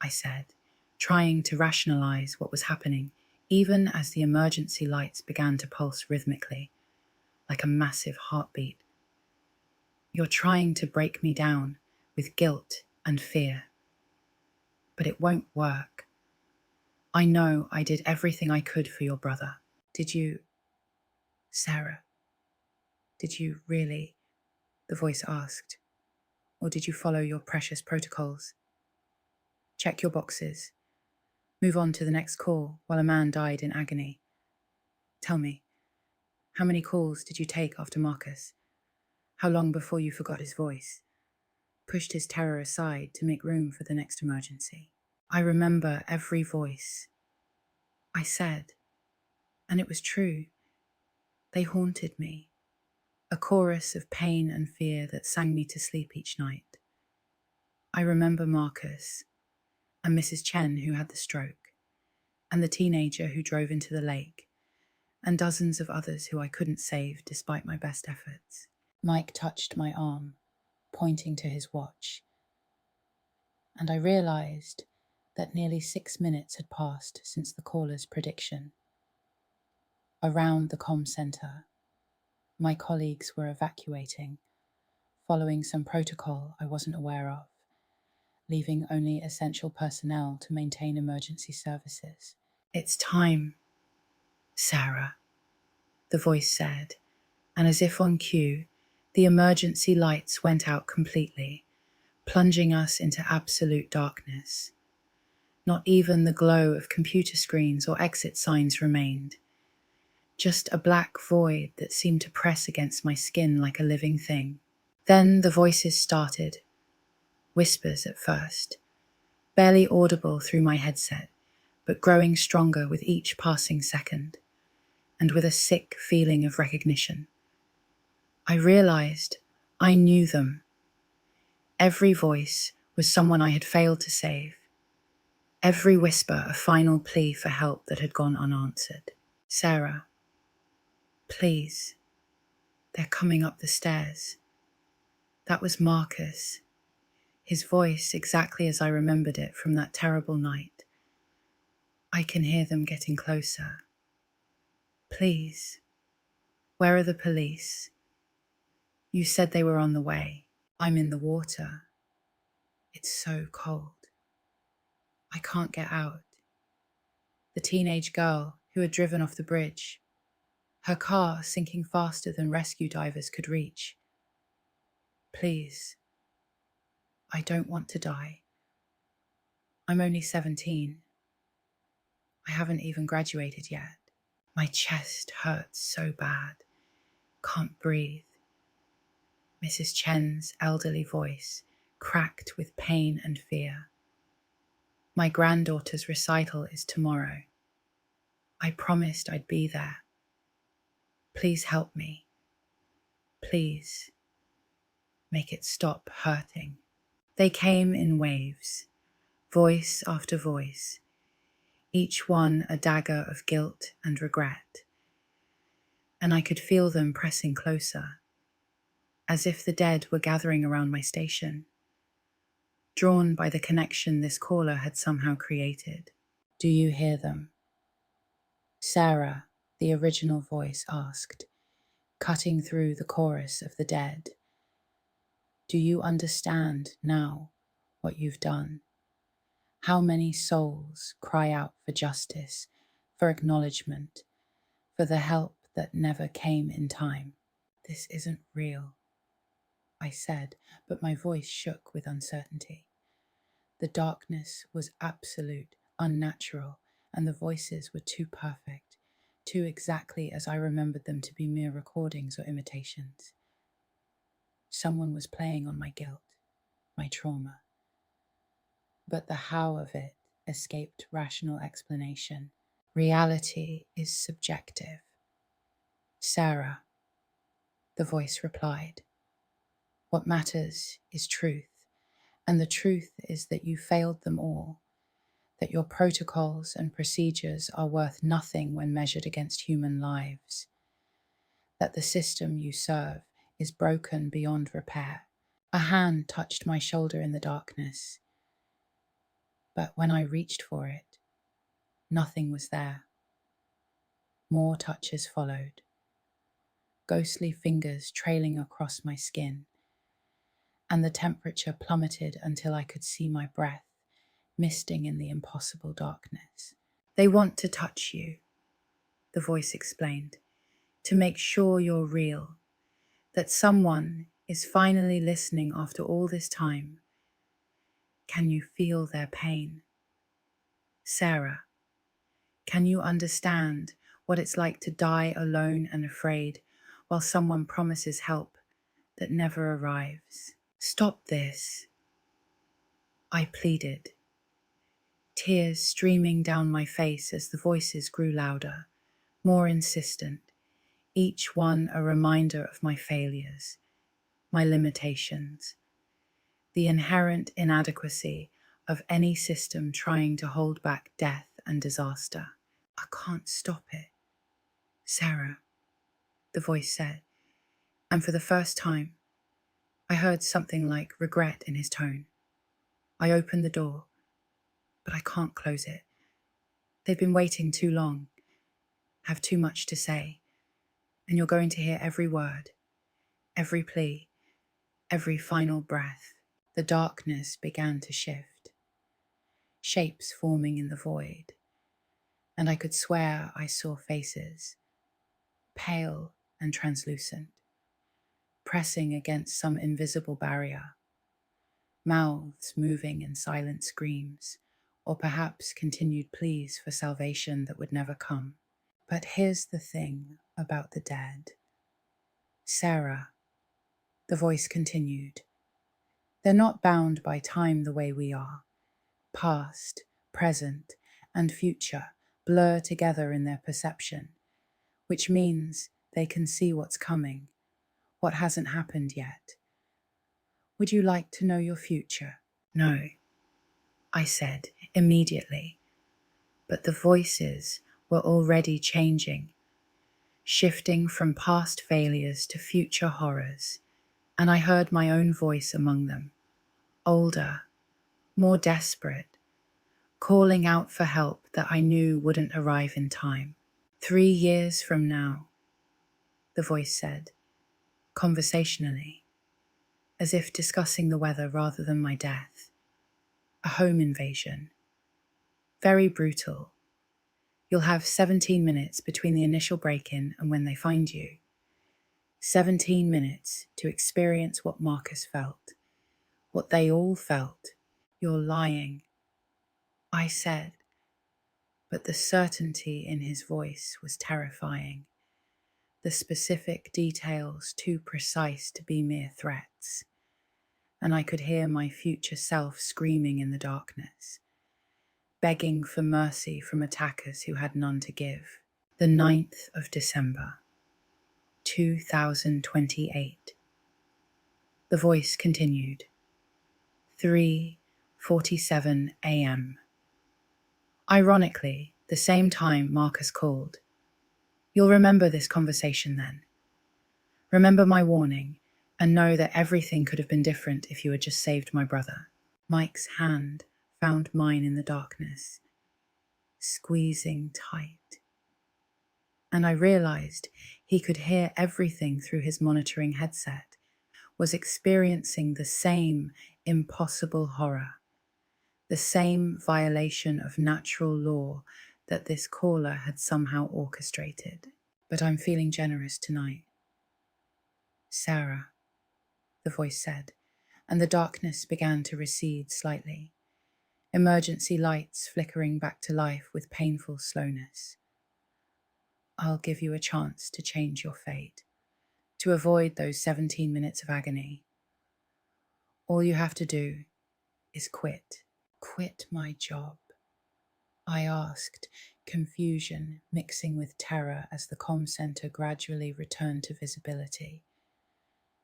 I said, trying to rationalize what was happening, even as the emergency lights began to pulse rhythmically. like a massive heartbeat. You're trying to break me down with guilt and fear, but it won't work. I know I did everything I could for your brother. Did you, Sarah? Did you really? The voice asked. Or did you follow your precious protocols? Check your boxes. Move on to the next call while a man died in agony. Tell me, how many calls did you take after Marcus? How long before you forgot his voice? Pushed his terror aside to make room for the next emergency. I remember every voice. I said, and it was true. They haunted me, a chorus of pain and fear that sang me to sleep each night. I remember Marcus, and Mrs. Chen who had the stroke, and the teenager who drove into the lake, and dozens of others who I couldn't save despite my best efforts. Mike touched my arm, pointing to his watch, and I realized that nearly 6 minutes had passed since the caller's prediction. Around the comm center, my colleagues were evacuating, following some protocol I wasn't aware of, leaving only essential personnel to maintain emergency services. It's time, Sarah, the voice said, and as if on cue, the emergency lights went out completely, plunging us into absolute darkness. Not even the glow of computer screens or exit signs remained. Just a black void that seemed to press against my skin like a living thing. Then the voices started, whispers at first, barely audible through my headset, but growing stronger with each passing second, and with a sick feeling of recognition. I realized I knew them. Every voice was someone I had failed to save. Every whisper a final plea for help that had gone unanswered. Sarah, please. They're coming up the stairs. That was Marcus. His voice exactly as I remembered it from that terrible night. I can hear them getting closer. Please. Where are the police? You said they were on the way. I'm in the water. It's so cold. I can't get out. The teenage girl who had driven off the bridge, her car sinking faster than rescue divers could reach. Please. I don't want to die. I'm only 17. I haven't even graduated yet. My chest hurts so bad. Can't breathe. Mrs. Chen's elderly voice cracked with pain and fear. My granddaughter's recital is tomorrow. I promised I'd be there. Please help me. Please. Make it stop hurting. They came in waves, voice after voice, each one a dagger of guilt and regret. And I could feel them pressing closer, as if the dead were gathering around my station, drawn by the connection this caller had somehow created. Do you hear them? Sarah, the original voice, asked, cutting through the chorus of the dead. Do you understand now what you've done? How many souls cry out for justice, for acknowledgement, for the help that never came in time? This isn't real, I said, but my voice shook with uncertainty. The darkness was absolute, unnatural, and the voices were too perfect, too exactly as I remembered them to be mere recordings or imitations. Someone was playing on my guilt, my trauma. But the how of it escaped rational explanation. Reality is subjective. Sarah, the voice replied. What matters is truth, and the truth is that you failed them all, that your protocols and procedures are worth nothing when measured against human lives, that the system you serve is broken beyond repair. A hand touched my shoulder in the darkness, but when I reached for it, nothing was there. More touches followed. ghostly fingers trailing across my skin, and the temperature plummeted until I could see my breath misting in the impossible darkness. They want to touch you, the voice explained, to make sure you're real, that someone is finally listening after all this time. Can you feel their pain? Sarah, can you understand what it's like to die alone and afraid while someone promises help that never arrives? Stop this, I pleaded, tears streaming down my face as the voices grew louder, more insistent, each one a reminder of my failures, my limitations, the inherent inadequacy of any system trying to hold back death and disaster. I can't stop it, Sarah, the voice said, and for the first time, I heard something like regret in his tone. I opened the door, but I can't close it. They've been waiting too long, have too much to say, and you're going to hear every word, every plea, every final breath. The darkness began to shift, shapes forming in the void, and I could swear I saw faces, pale and translucent, pressing against some invisible barrier, mouths moving in silent screams, or perhaps continued pleas for salvation that would never come. But here's the thing about the dead. Sarah, the voice continued, they're not bound by time the way we are. Past, present, and future blur together in their perception, which means they can see what's coming, what hasn't happened yet. Would you like to know your future? No, I said immediately, but the voices were already changing, shifting from past failures to future horrors, and I heard my own voice among them, older, more desperate, calling out for help that I knew wouldn't arrive in time. 3 years from now, the voice said, conversationally, as if discussing the weather rather than my death. A home invasion. Very brutal. You'll have 17 minutes between the initial break-in and when they find you. 17 minutes to experience what Marcus felt, what they all felt. You're lying, I said, but the certainty in his voice was terrifying. The specific details too precise to be mere threats, and I could hear my future self screaming in the darkness, begging for mercy from attackers who had none to give. The 9th of December, 2028. The voice continued. 3:47 a.m. Ironically, the same time Marcus called. You'll remember this conversation then. Remember my warning, and know that everything could have been different if you had just saved my brother. Mike's hand found mine in the darkness, squeezing tight. And I realized he could hear everything through his monitoring headset, was experiencing the same impossible horror, the same violation of natural law that this caller had somehow orchestrated. But I'm feeling generous tonight. Sarah, the voice said, and the darkness began to recede slightly, emergency lights flickering back to life with painful slowness. I'll give you a chance to change your fate, to avoid those 17 minutes of agony. All you have to do is quit. Quit my job, I asked, confusion mixing with terror as the comm center gradually returned to visibility.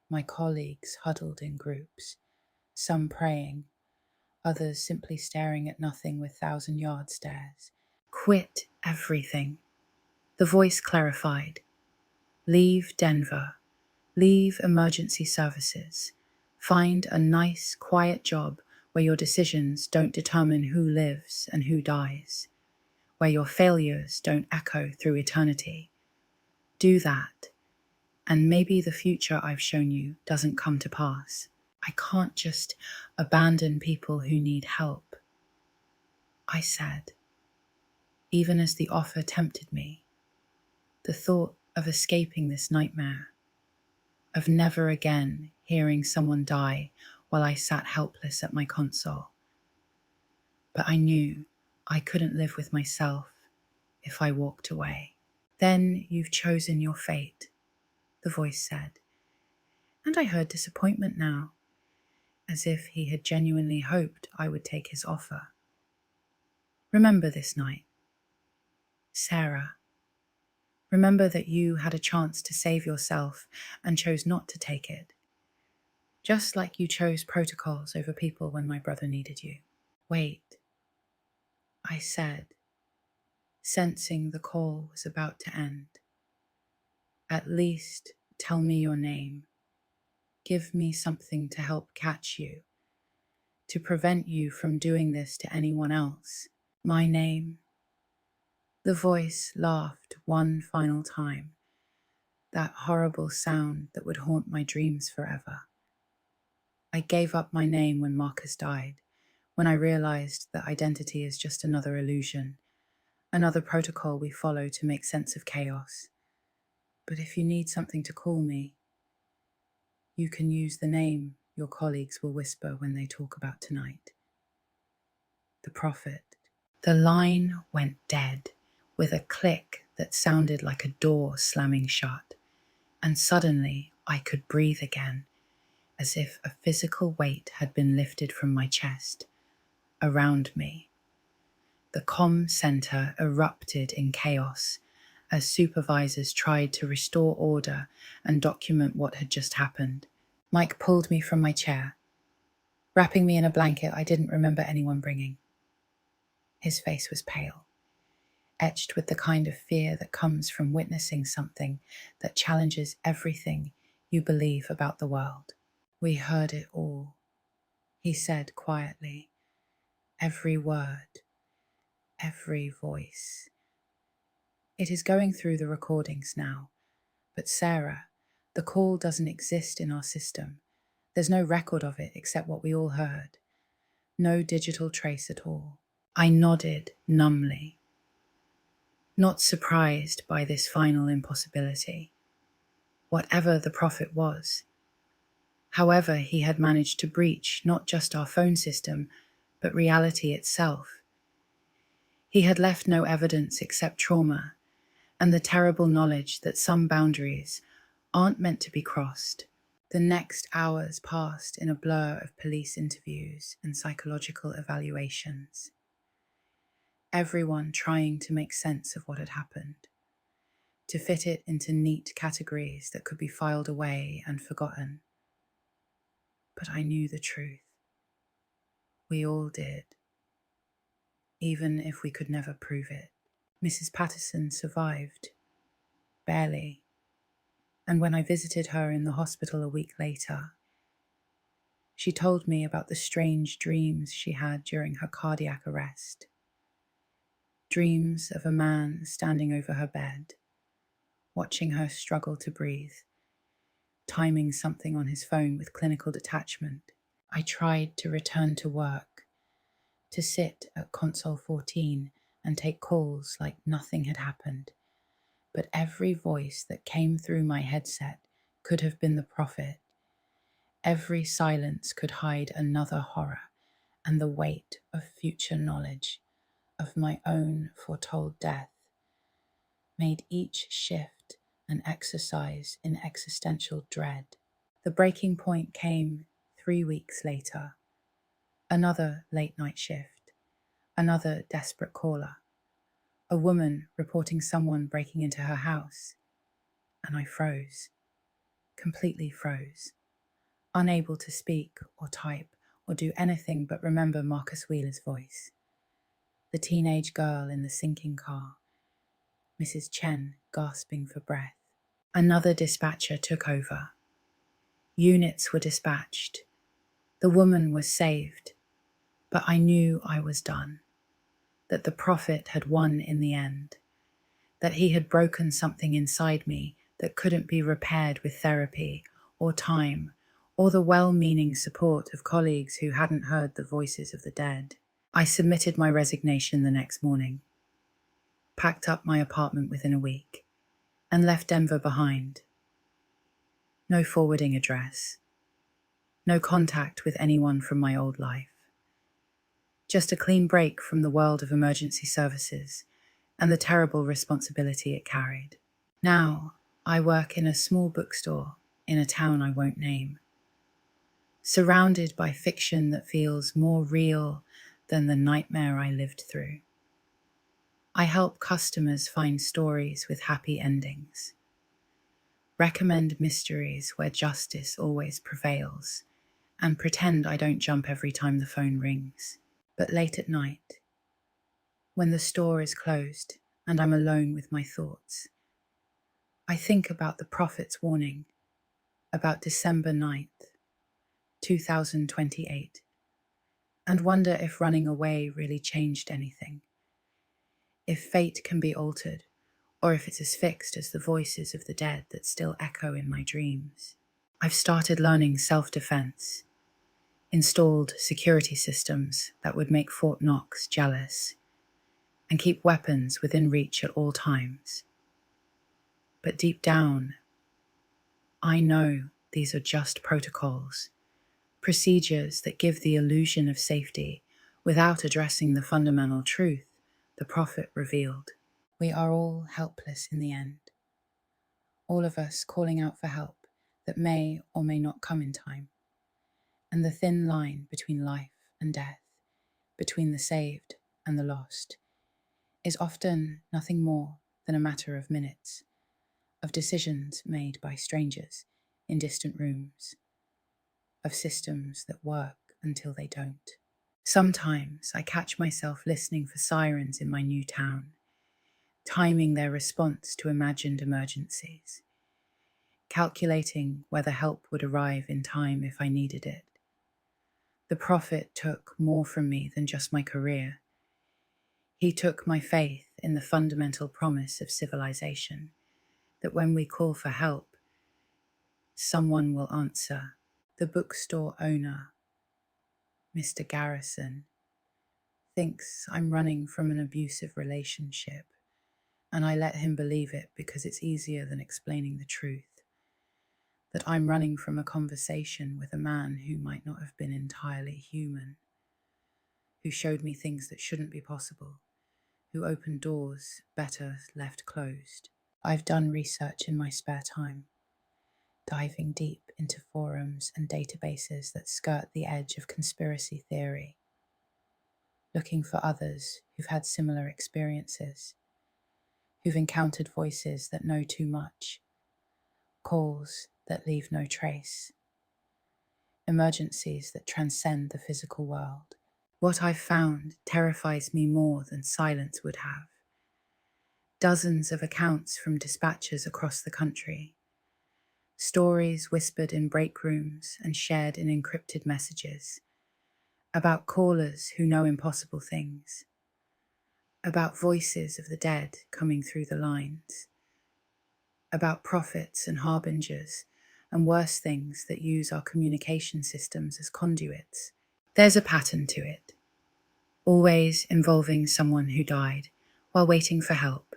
My colleagues huddled in groups, some praying, others simply staring at nothing with 1,000-yard stares. Quit everything, the voice clarified. Leave Denver, leave emergency services, find a nice, quiet job where your decisions don't determine who lives and who dies, where your failures don't echo through eternity. Do that, And maybe the future I've shown you doesn't come to pass. I can't just abandon people who need help, I said, even as the offer tempted me. The thought of escaping this nightmare, of never again hearing someone die while I sat helpless at my console. But I knew I couldn't live with myself if I walked away. Then you've chosen your fate, the voice said, and I heard disappointment now, as if he had genuinely hoped I would take his offer. Remember this night, Sarah. Remember that you had a chance to save yourself and chose not to take it, just like you chose protocols over people when my brother needed you. Wait, I said, sensing the call was about to end. At least tell me your name. Give me something to help catch you, to prevent you from doing this to anyone else. My name. The voice laughed one final time, that horrible sound that would haunt my dreams forever. I gave up my name when Marcus died, when I realized that identity is just another illusion, another protocol we follow to make sense of chaos. But if you need something to call me, you can use the name your colleagues will whisper when they talk about tonight. The Prophet. The line went dead with a click that sounded like a door slamming shut, and suddenly I could breathe again, as if a physical weight had been lifted from my chest. Around me, the comm center erupted in chaos as supervisors tried to restore order and document what had just happened. Mike pulled me from my chair, wrapping me in a blanket I didn't remember anyone bringing. His face was pale, etched with the kind of fear that comes from witnessing something that challenges everything you believe about the world. We heard it all, he said quietly. Every word, every voice. It is going through the recordings now, but Sarah, the call doesn't exist in our system. There's no record of it except what we all heard. No digital trace at all. I nodded numbly, not surprised by this final impossibility. Whatever the Prophet was, however he had managed to breach not just our phone system, but reality itself. He had left no evidence except trauma and the terrible knowledge that some boundaries aren't meant to be crossed. The next hours passed in a blur of police interviews and psychological evaluations. Everyone trying to make sense of what had happened, to fit it into neat categories that could be filed away and forgotten. But I knew the truth. We all did, even if we could never prove it. Mrs. Patterson survived, barely, and when I visited her in the hospital a week later, she told me about the strange dreams she had during her cardiac arrest. Dreams of a man standing over her bed, watching her struggle to breathe, timing something on his phone with clinical detachment. I tried to return to work, to sit at console 14 and take calls like nothing had happened. But every voice that came through my headset could have been the Prophet. Every silence could hide another horror and the weight of future knowledge of my own foretold death made each shift an exercise in existential dread. The breaking point came 3 weeks later. Another late-night shift, another desperate caller, a woman reporting someone breaking into her house, and I froze, completely froze, unable to speak or type or do anything but remember Marcus Wheeler's voice. The teenage girl in the sinking car, Mrs. Chen gasping for breath. Another dispatcher took over. Units were dispatched. The woman was saved, but I knew I was done, that the Prophet had won in the end, that he had broken something inside me that couldn't be repaired with therapy or time or the well-meaning support of colleagues who hadn't heard the voices of the dead. I submitted my resignation the next morning, packed up my apartment within a week, and left Denver behind. No forwarding address, no contact with anyone from my old life. Just a clean break from the world of emergency services and the terrible responsibility it carried. Now, I work in a small bookstore in a town I won't name, surrounded by fiction that feels more real than the nightmare I lived through. I help customers find stories with happy endings, recommend mysteries where justice always prevails, and pretend I don't jump every time the phone rings. But late at night, when the store is closed and I'm alone with my thoughts, I think about the prophet's warning about December 9th, 2028, and wonder if running away really changed anything, if fate can be altered, or if it's as fixed as the voices of the dead that still echo in my dreams. I've started learning self-defense, installed security systems that would make Fort Knox jealous, and keep weapons within reach at all times. But deep down, I know these are just protocols, procedures that give the illusion of safety without addressing the fundamental truth the prophet revealed. We are all helpless in the end, all of us calling out for help that may or may not come in time. And the thin line between life and death, between the saved and the lost, is often nothing more than a matter of minutes, of decisions made by strangers in distant rooms, of systems that work until they don't. Sometimes I catch myself listening for sirens in my new town, timing their response to imagined emergencies, calculating whether help would arrive in time if I needed it. The prophet took more from me than just my career. He took my faith in the fundamental promise of civilization, that when we call for help, someone will answer. The bookstore owner, Mr. Garrison, thinks I'm running from an abusive relationship, and I let him believe it because it's easier than explaining the truth, that I'm running from a conversation with a man who might not have been entirely human, who showed me things that shouldn't be possible, who opened doors better left closed. I've done research in my spare time, diving deep into forums and databases that skirt the edge of conspiracy theory, looking for others who've had similar experiences, who've encountered voices that know too much, calls that leave no trace, emergencies that transcend the physical world. What I've found terrifies me more than silence would have. Dozens of accounts from dispatchers across the country, stories whispered in break rooms and shared in encrypted messages, about callers who know impossible things, about voices of the dead coming through the lines, about prophets and harbingers and worse things that use our communication systems as conduits. There's a pattern to it, always involving someone who died while waiting for help,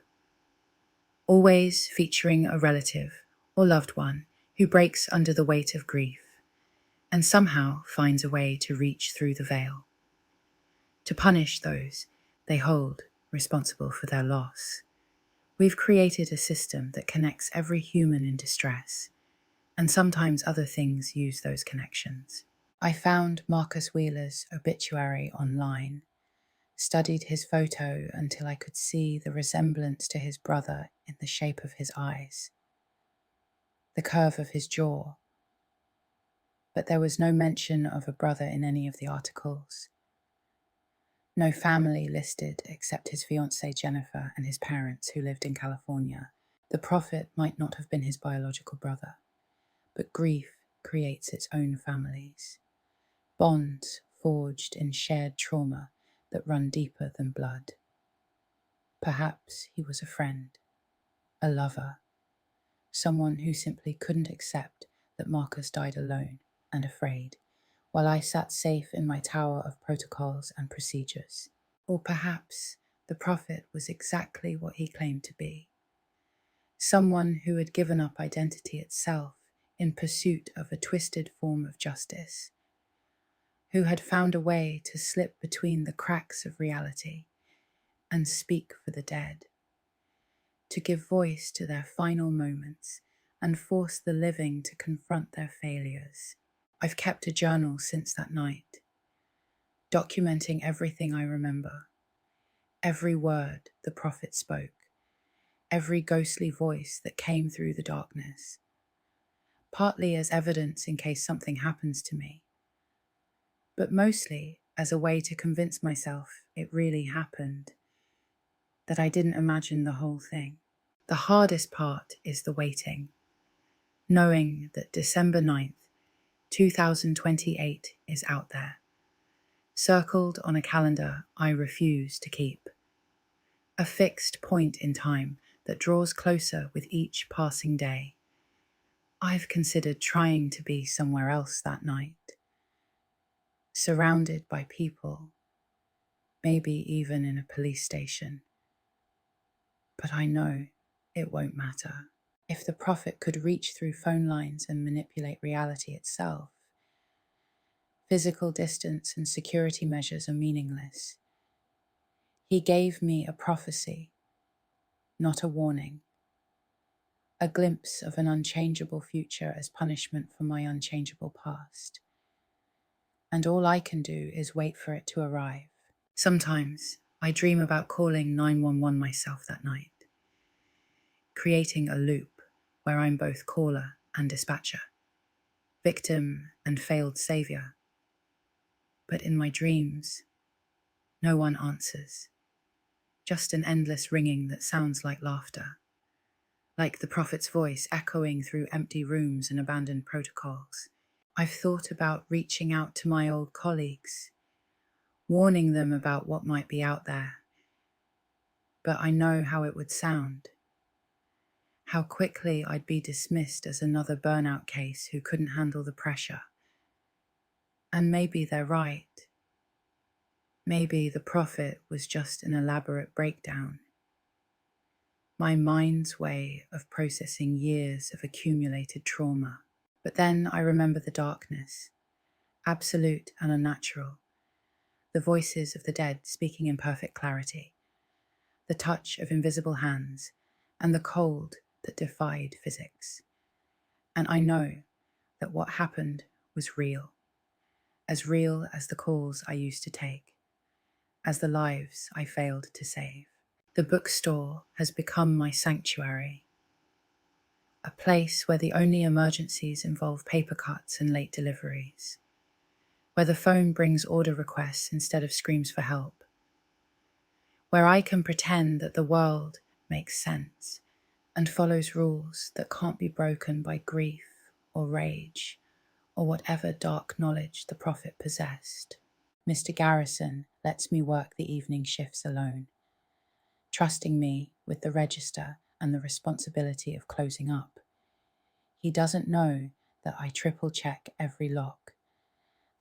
always featuring a relative or loved one who breaks under the weight of grief and somehow finds a way to reach through the veil, to punish those they hold responsible for their loss. We've created a system that connects every human in distress, and sometimes other things use those connections. I found Marcus Wheeler's obituary online, studied his photo until I could see the resemblance to his brother in the shape of his eyes, the curve of his jaw, but there was no mention of a brother in any of the articles. No family listed except his fiancée Jennifer and his parents who lived in California. The prophet might not have been his biological brother, but grief creates its own families, bonds forged in shared trauma that run deeper than blood. Perhaps he was a friend, a lover, someone who simply couldn't accept that Marcus died alone and afraid, while I sat safe in my tower of protocols and procedures. Or perhaps the prophet was exactly what he claimed to be, someone who had given up identity itself in pursuit of a twisted form of justice, who had found a way to slip between the cracks of reality and speak for the dead, to give voice to their final moments and force the living to confront their failures. I've kept a journal since that night, documenting everything I remember, every word the prophet spoke, every ghostly voice that came through the darkness, partly as evidence in case something happens to me, but mostly as a way to convince myself it really happened, that I didn't imagine the whole thing. The hardest part is the waiting, knowing that December 9th, 2028 is out there, circled on a calendar I refuse to keep. A fixed point in time that draws closer with each passing day. I've considered trying to be somewhere else that night, surrounded by people, maybe even in a police station. But I know it won't matter. If the prophet could reach through phone lines and manipulate reality itself, physical distance and security measures are meaningless. He gave me a prophecy, not a warning, a glimpse of an unchangeable future as punishment for my unchangeable past. And all I can do is wait for it to arrive. Sometimes I dream about calling 911 myself that night, creating a loop where I'm both caller and dispatcher, victim and failed savior. But in my dreams, no one answers, just an endless ringing that sounds like laughter, like the prophet's voice echoing through empty rooms and abandoned protocols. I've thought about reaching out to my old colleagues, warning them about what might be out there, but I know how it would sound, how quickly I'd be dismissed as another burnout case who couldn't handle the pressure. And maybe they're right. Maybe the prophet was just an elaborate breakdown, my mind's way of processing years of accumulated trauma. But then I remember the darkness, absolute and unnatural, the voices of the dead speaking in perfect clarity, the touch of invisible hands, and the cold that defied physics. And I know that what happened was real as the calls I used to take, as the lives I failed to save. The bookstore has become my sanctuary, a place where the only emergencies involve paper cuts and late deliveries, where the phone brings order requests instead of screams for help, where I can pretend that the world makes sense and follows rules that can't be broken by grief or rage or whatever dark knowledge the prophet possessed. Mr. Garrison lets me work the evening shifts alone, trusting me with the register and the responsibility of closing up. He doesn't know that I triple check every lock,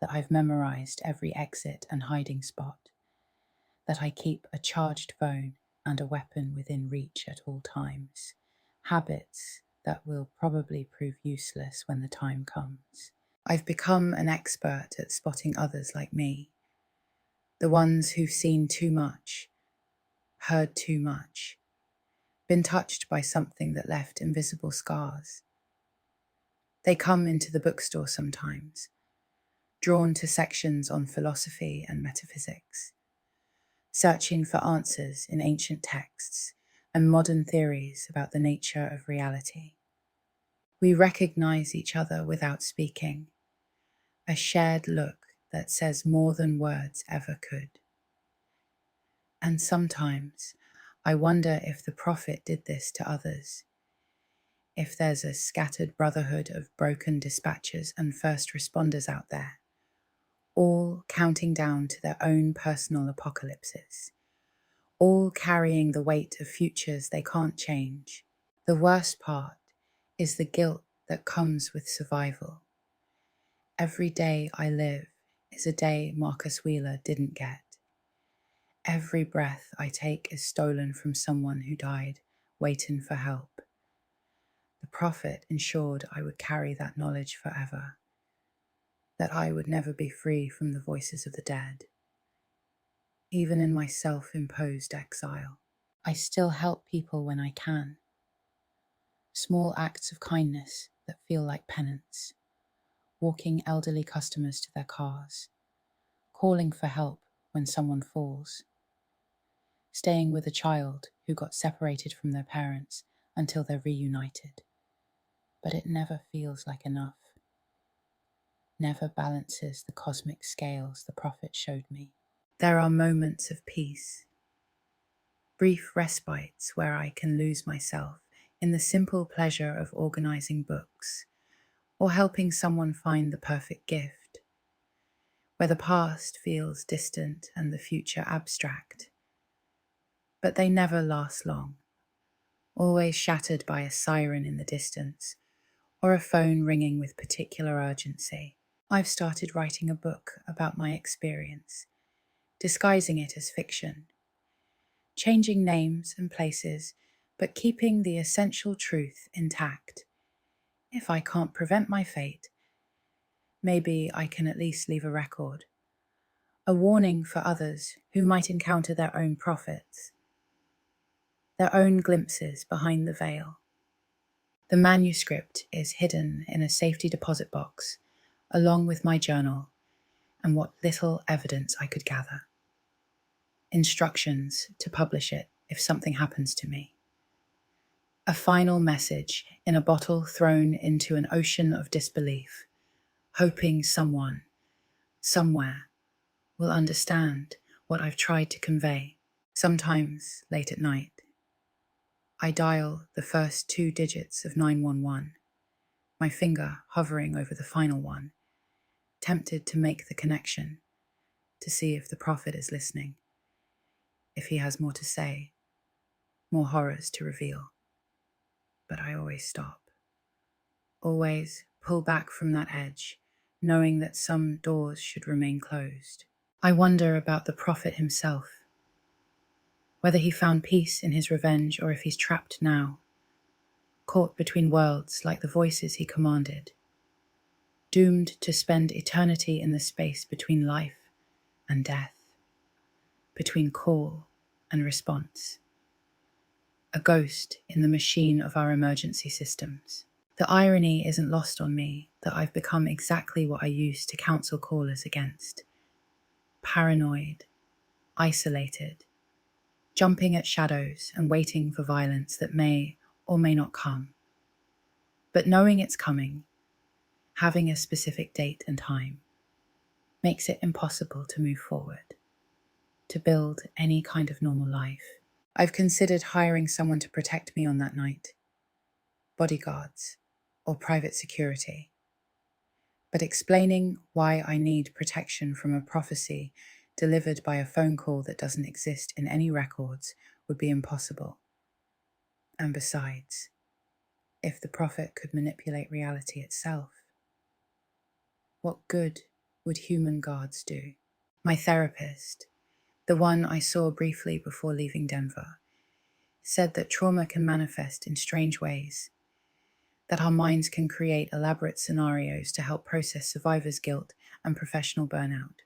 that I've memorized every exit and hiding spot, that I keep a charged phone and a weapon within reach at all times, habits that will probably prove useless when the time comes. I've become an expert at spotting others like me, the ones who've seen too much, heard too much, been touched by something that left invisible scars. They come into the bookstore sometimes, drawn to sections on philosophy and metaphysics, searching for answers in ancient texts and modern theories about the nature of reality. We recognize each other without speaking, a shared look that says more than words ever could. And sometimes I wonder if the prophet did this to others, if there's a scattered brotherhood of broken dispatchers and first responders out there, all counting down to their own personal apocalypses, all carrying the weight of futures they can't change. The worst part is the guilt that comes with survival. Every day I live is a day Marcus Wheeler didn't get. Every breath I take is stolen from someone who died waiting for help. The prophet ensured I would carry that knowledge forever, that I would never be free from the voices of the dead. Even in my self-imposed exile, I still help people when I can. Small acts of kindness that feel like penance, walking elderly customers to their cars, calling for help when someone falls, staying with a child who got separated from their parents until they're reunited. But it never feels like enough, never balances the cosmic scales the prophet showed me. There are moments of peace, brief respites where I can lose myself in the simple pleasure of organizing books or helping someone find the perfect gift, where the past feels distant and the future abstract. But they never last long, always shattered by a siren in the distance or a phone ringing with particular urgency. I've started writing a book about my experience, disguising it as fiction, changing names and places, but keeping the essential truth intact. If I can't prevent my fate, maybe I can at least leave a record, a warning for others who might encounter their own prophets, their own glimpses behind the veil. The manuscript is hidden in a safety deposit box, along with my journal and what little evidence I could gather. Instructions to publish it if something happens to me. A final message in a bottle thrown into an ocean of disbelief, hoping someone, somewhere, will understand what I've tried to convey. Sometimes, late at night, I dial the first 2 digits of 911, my finger hovering over the final one, tempted to make the connection, to see if the prophet is listening, if he has more to say, more horrors to reveal. But I always stop, always pull back from that edge, knowing that some doors should remain closed. I wonder about the prophet himself, whether he found peace in his revenge or if he's trapped now, caught between worlds like the voices he commanded, doomed to spend eternity in the space between life and death, between call and response, a ghost in the machine of our emergency systems. The irony isn't lost on me that I've become exactly what I used to counsel callers against: paranoid, isolated, jumping at shadows and waiting for violence that may or may not come. But knowing it's coming, having a specific date and time, makes it impossible to move forward, to build any kind of normal life. I've considered hiring someone to protect me on that night, bodyguards or private security. But explaining why I need protection from a prophecy delivered by a phone call that doesn't exist in any records would be impossible. And besides, if the prophet could manipulate reality itself, what good would human guards do? My therapist, the one I saw briefly before leaving Denver, said that trauma can manifest in strange ways, that our minds can create elaborate scenarios to help process survivors' guilt and professional burnout.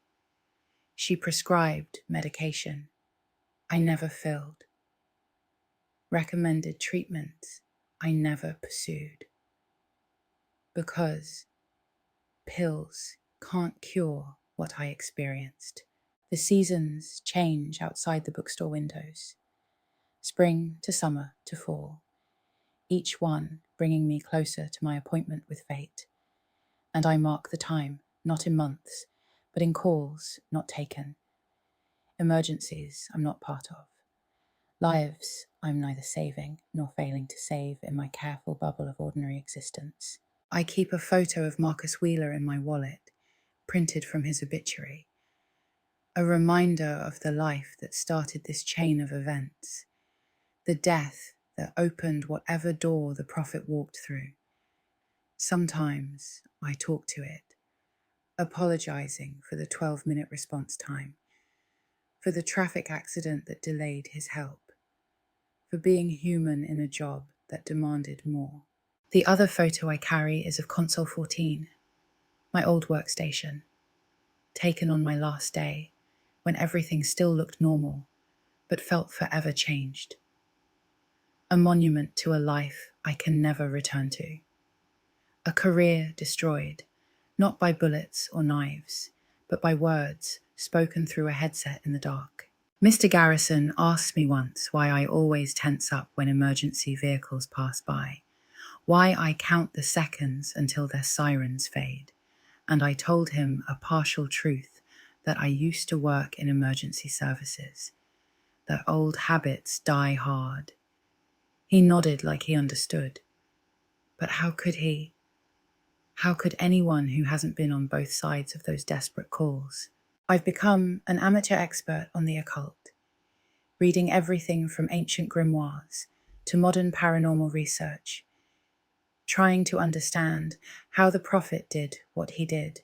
She prescribed medication I never filled, recommended treatments I never pursued, because pills can't cure what I experienced. The seasons change outside the bookstore windows, spring to summer to fall, each one bringing me closer to my appointment with fate. And I mark the time, not in months, but in calls not taken, emergencies I'm not part of, lives I'm neither saving nor failing to save in my careful bubble of ordinary existence. I keep a photo of Marcus Wheeler in my wallet, printed from his obituary, a reminder of the life that started this chain of events, the death that opened whatever door the prophet walked through. Sometimes I talk to it, apologizing for the 12-minute response time, for the traffic accident that delayed his help, for being human in a job that demanded more. The other photo I carry is of Console 14, my old workstation, taken on my last day, when everything still looked normal, but felt forever changed. A monument to a life I can never return to. A career destroyed, not by bullets or knives, but by words spoken through a headset in the dark. Mr. Garrison asked me once why I always tense up when emergency vehicles pass by, why I count the seconds until their sirens fade, and I told him a partial truth, that I used to work in emergency services, that old habits die hard. He nodded like he understood. But how could he? How could anyone who hasn't been on both sides of those desperate calls? I've become an amateur expert on the occult, reading everything from ancient grimoires to modern paranormal research, trying to understand how the prophet did what he did,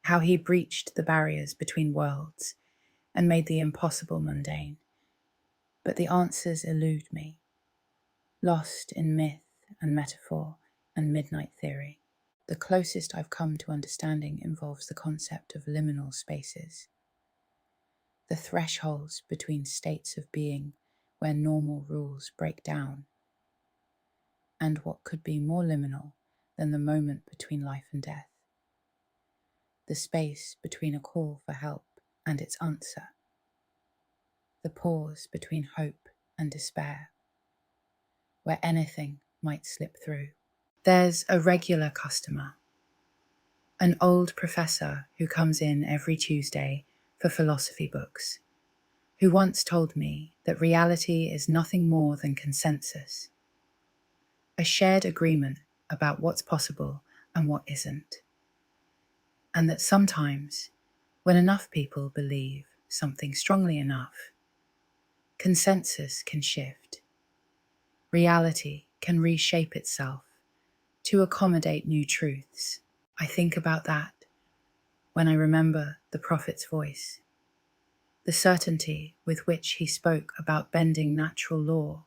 how he breached the barriers between worlds and made the impossible mundane. But the answers elude me, lost in myth and metaphor and midnight theory. The closest I've come to understanding involves the concept of liminal spaces, the thresholds between states of being where normal rules break down, and what could be more liminal than the moment between life and death, the space between a call for help and its answer, the pause between hope and despair, where anything might slip through. There's a regular customer, an old professor who comes in every Tuesday for philosophy books, who once told me that reality is nothing more than consensus, a shared agreement about what's possible and what isn't, and that sometimes, when enough people believe something strongly enough, consensus can shift. Reality can reshape itself to accommodate new truths. I think about that when I remember the prophet's voice, the certainty with which he spoke about bending natural law,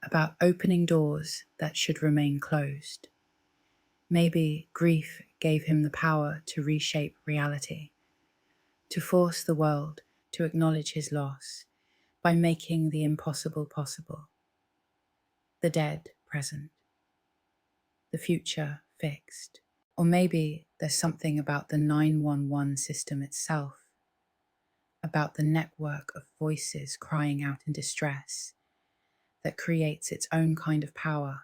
about opening doors that should remain closed. Maybe grief gave him the power to reshape reality, to force the world to acknowledge his loss by making the impossible possible, the dead present, the future fixed. Or maybe there's something about the 911 system itself, about the network of voices crying out in distress, that creates its own kind of power,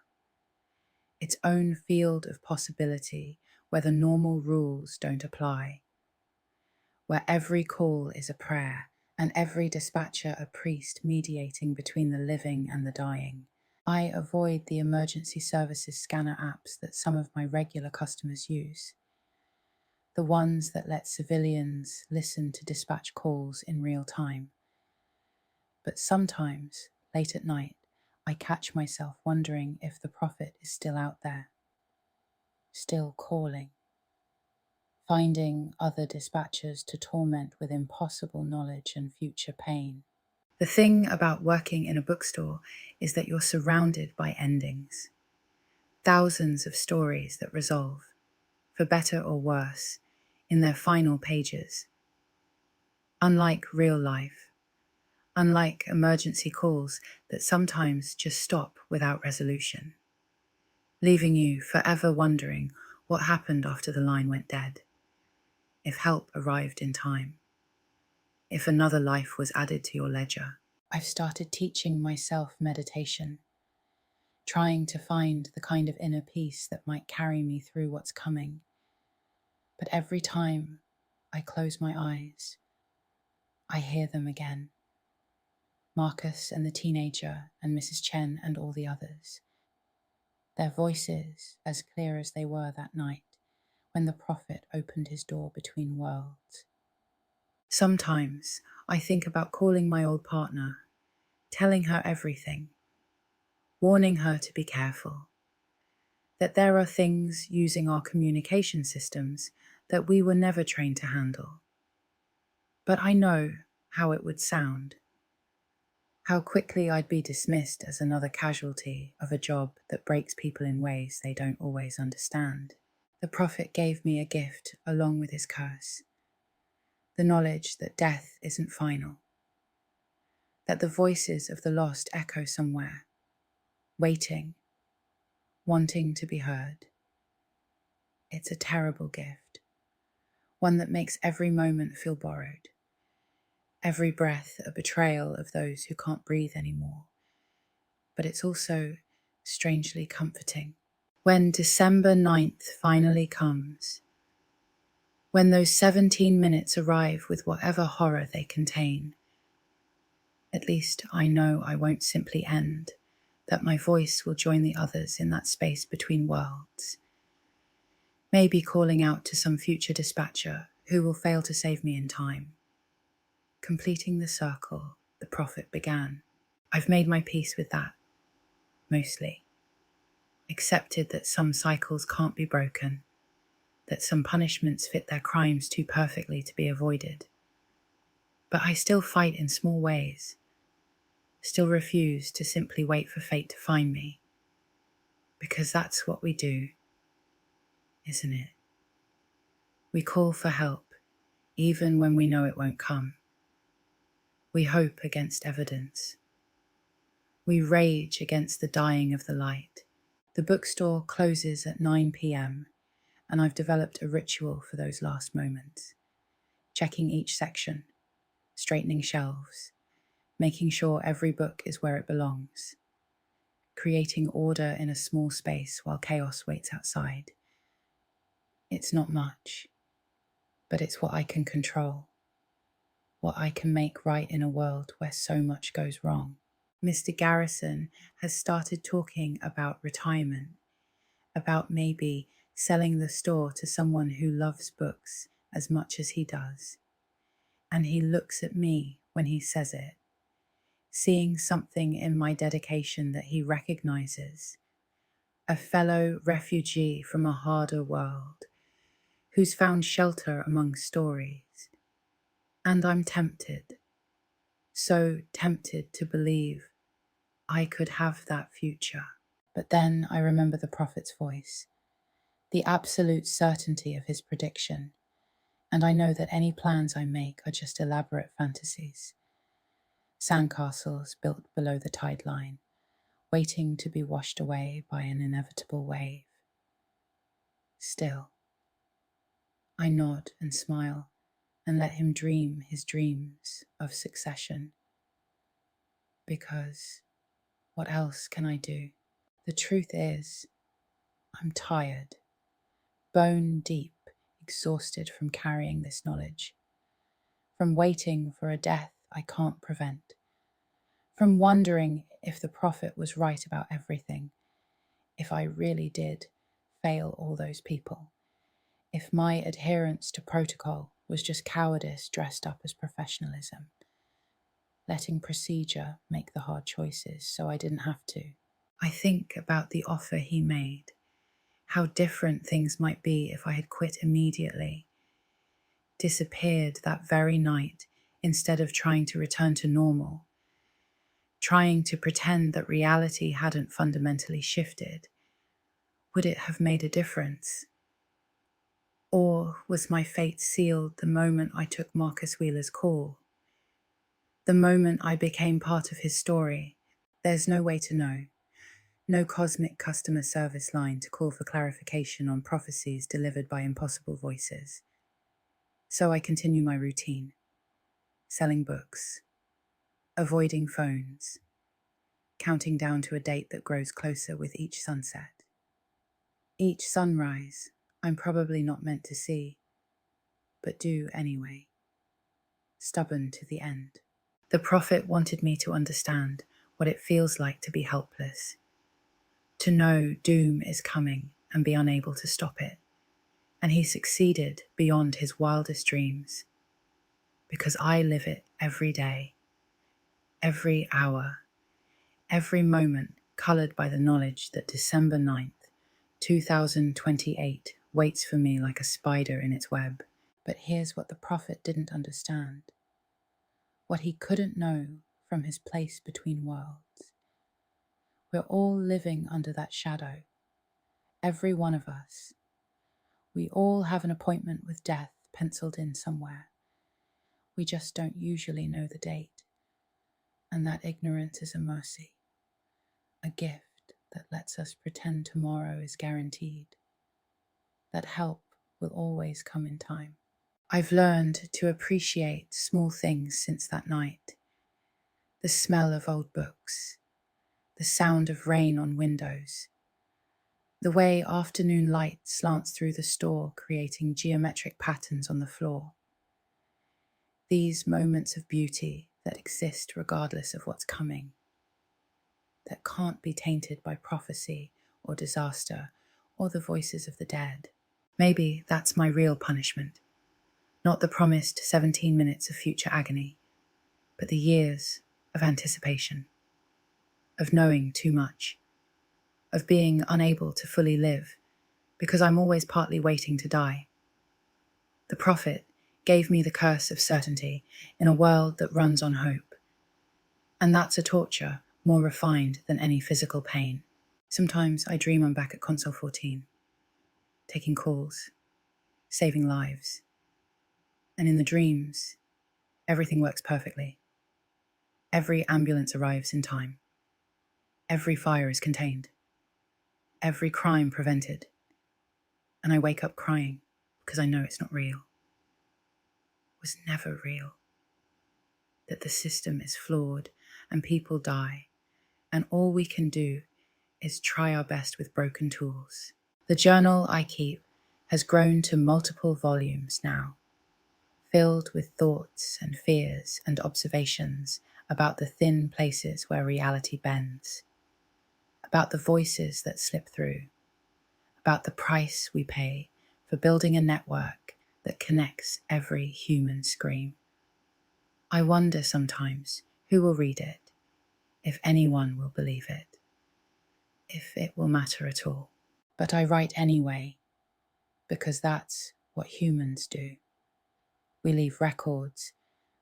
its own field of possibility where the normal rules don't apply, where every call is a prayer and every dispatcher a priest mediating between the living and the dying. I avoid the emergency services scanner apps that some of my regular customers use, the ones that let civilians listen to dispatch calls in real time. But sometimes, late at night, I catch myself wondering if the prophet is still out there, still calling, finding other dispatchers to torment with impossible knowledge and future pain. The thing about working in a bookstore is that you're surrounded by endings, thousands of stories that resolve, for better or worse, in their final pages. Unlike real life, unlike emergency calls that sometimes just stop without resolution, leaving you forever wondering what happened after the line went dead, if help arrived in time, if another life was added to your ledger. I've started teaching myself meditation, trying to find the kind of inner peace that might carry me through what's coming. But every time I close my eyes, I hear them again. Marcus and the teenager and Mrs. Chen and all the others. Their voices as clear as they were that night when the prophet opened his door between worlds. Sometimes I think about calling my old partner, telling her everything, warning her to be careful, that there are things using our communication systems that we were never trained to handle. But I know how it would sound, how quickly I'd be dismissed as another casualty of a job that breaks people in ways they don't always understand. The prophet gave me a gift along with his curse, the knowledge that death isn't final, that the voices of the lost echo somewhere, waiting, wanting to be heard. It's a terrible gift, one that makes every moment feel borrowed, every breath a betrayal of those who can't breathe anymore. But it's also strangely comforting. When December 9th finally comes, when those 17 minutes arrive with whatever horror they contain, at least I know I won't simply end, that my voice will join the others in that space between worlds, maybe calling out to some future dispatcher who will fail to save me in time, completing the circle the prophet began. I've made my peace with that, mostly. Accepted that some cycles can't be broken, that some punishments fit their crimes too perfectly to be avoided. But I still fight in small ways, still refuse to simply wait for fate to find me, because that's what we do, isn't it? We call for help, even when we know it won't come. We hope against evidence. We rage against the dying of the light. The bookstore closes at 9 p.m, and I've developed a ritual for those last moments, checking each section, straightening shelves, making sure every book is where it belongs, creating order in a small space while chaos waits outside. It's not much, but it's what I can control, what I can make right in a world where so much goes wrong. Mr. Garrison has started talking about retirement, about maybe selling the store to someone who loves books as much as he does. And he looks at me when he says it, seeing something in my dedication that he recognizes, a fellow refugee from a harder world who's found shelter among stories. And I'm tempted, so tempted to believe I could have that future. But then I remember the prophet's voice, the absolute certainty of his prediction, and I know that any plans I make are just elaborate fantasies, sandcastles built below the tide line, waiting to be washed away by an inevitable wave. Still, I nod and smile and let him dream his dreams of succession, because what else can I do? The truth is, I'm tired, bone deep, exhausted from carrying this knowledge, from waiting for a death I can't prevent, from wondering if the prophet was right about everything, if I really did fail all those people, if my adherence to protocol was just cowardice dressed up as professionalism, letting procedure make the hard choices so I didn't have to. I think about the offer he made, how different things might be if I had quit immediately, disappeared that very night instead of trying to return to normal, trying to pretend that reality hadn't fundamentally shifted. Would it have made a difference? Or was my fate sealed the moment I took Marcus Wheeler's call? The moment I became part of his story? There's no way to know. No cosmic customer service line to call for clarification on prophecies delivered by impossible voices. So I continue my routine, selling books, avoiding phones, counting down to a date that grows closer with each sunset. Each sunrise I'm probably not meant to see, but do anyway, stubborn to the end. The prophet wanted me to understand what it feels like to be helpless, to know doom is coming and be unable to stop it. And he succeeded beyond his wildest dreams, because I live it every day, every hour, every moment colored by the knowledge that December 9th, 2028 waits for me like a spider in its web. But here's what the prophet didn't understand, what he couldn't know from his place between worlds. We're all living under that shadow, every one of us. We all have an appointment with death penciled in somewhere. We just don't usually know the date. And that ignorance is a mercy, a gift that lets us pretend tomorrow is guaranteed. That help will always come in time. I've learned to appreciate small things since that night. The smell of old books, the sound of rain on windows, the way afternoon light slants through the store, creating geometric patterns on the floor. These moments of beauty that exist regardless of what's coming, that can't be tainted by prophecy or disaster or the voices of the dead. Maybe that's my real punishment. Not the promised 17 minutes of future agony, but the years of anticipation, of knowing too much, of being unable to fully live, because I'm always partly waiting to die. The prophet gave me the curse of certainty in a world that runs on hope. And that's a torture more refined than any physical pain. Sometimes I dream I'm back at Console 14, taking calls, saving lives. And in the dreams, everything works perfectly. Every ambulance arrives in time. Every fire is contained. Every crime prevented. And I wake up crying because I know it's not real. It was never real. That the system is flawed and people die, and all we can do is try our best with broken tools. The journal I keep has grown to multiple volumes now, filled with thoughts and fears and observations about the thin places where reality bends, about the voices that slip through, about the price we pay for building a network that connects every human scream. I wonder sometimes who will read it, if anyone will believe it, if it will matter at all. But I write anyway, because that's what humans do. We leave records,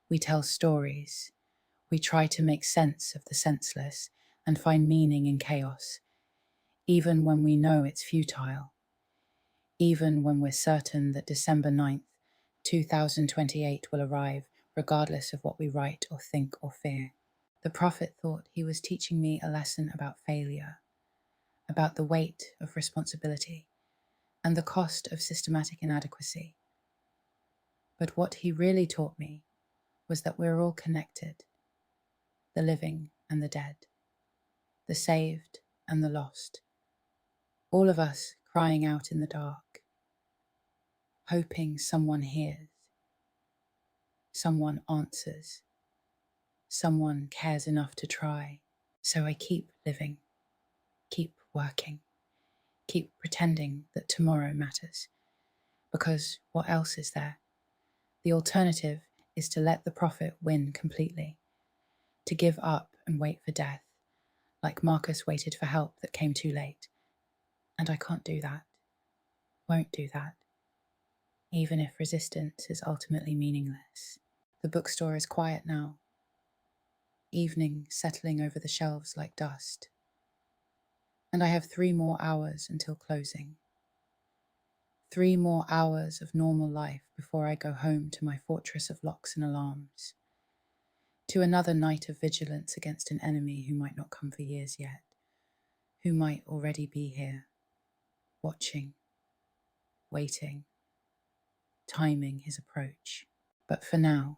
we tell stories, we try to make sense of the senseless and find meaning in chaos, even when we know it's futile, even when we're certain that December 9th, 2028 will arrive regardless of what we write or think or fear. The prophet thought he was teaching me a lesson about failure, about the weight of responsibility and the cost of systematic inadequacy. But what he really taught me was that we're all connected, the living and the dead, the saved and the lost, all of us crying out in the dark, hoping someone hears, someone answers, someone cares enough to try. So I keep living, keep working, keep pretending that tomorrow matters. Because what else is there? The alternative is to let the prophet win completely, to give up and wait for death, like Marcus waited for help that came too late. And I can't do that, won't do that, even if resistance is ultimately meaningless. The bookstore is quiet now, evening settling over the shelves like dust. And I have 3 more hours until closing. 3 more hours of normal life before I go home to my fortress of locks and alarms, to another night of vigilance against an enemy who might not come for years yet, who might already be here, watching, waiting, timing his approach. But for now,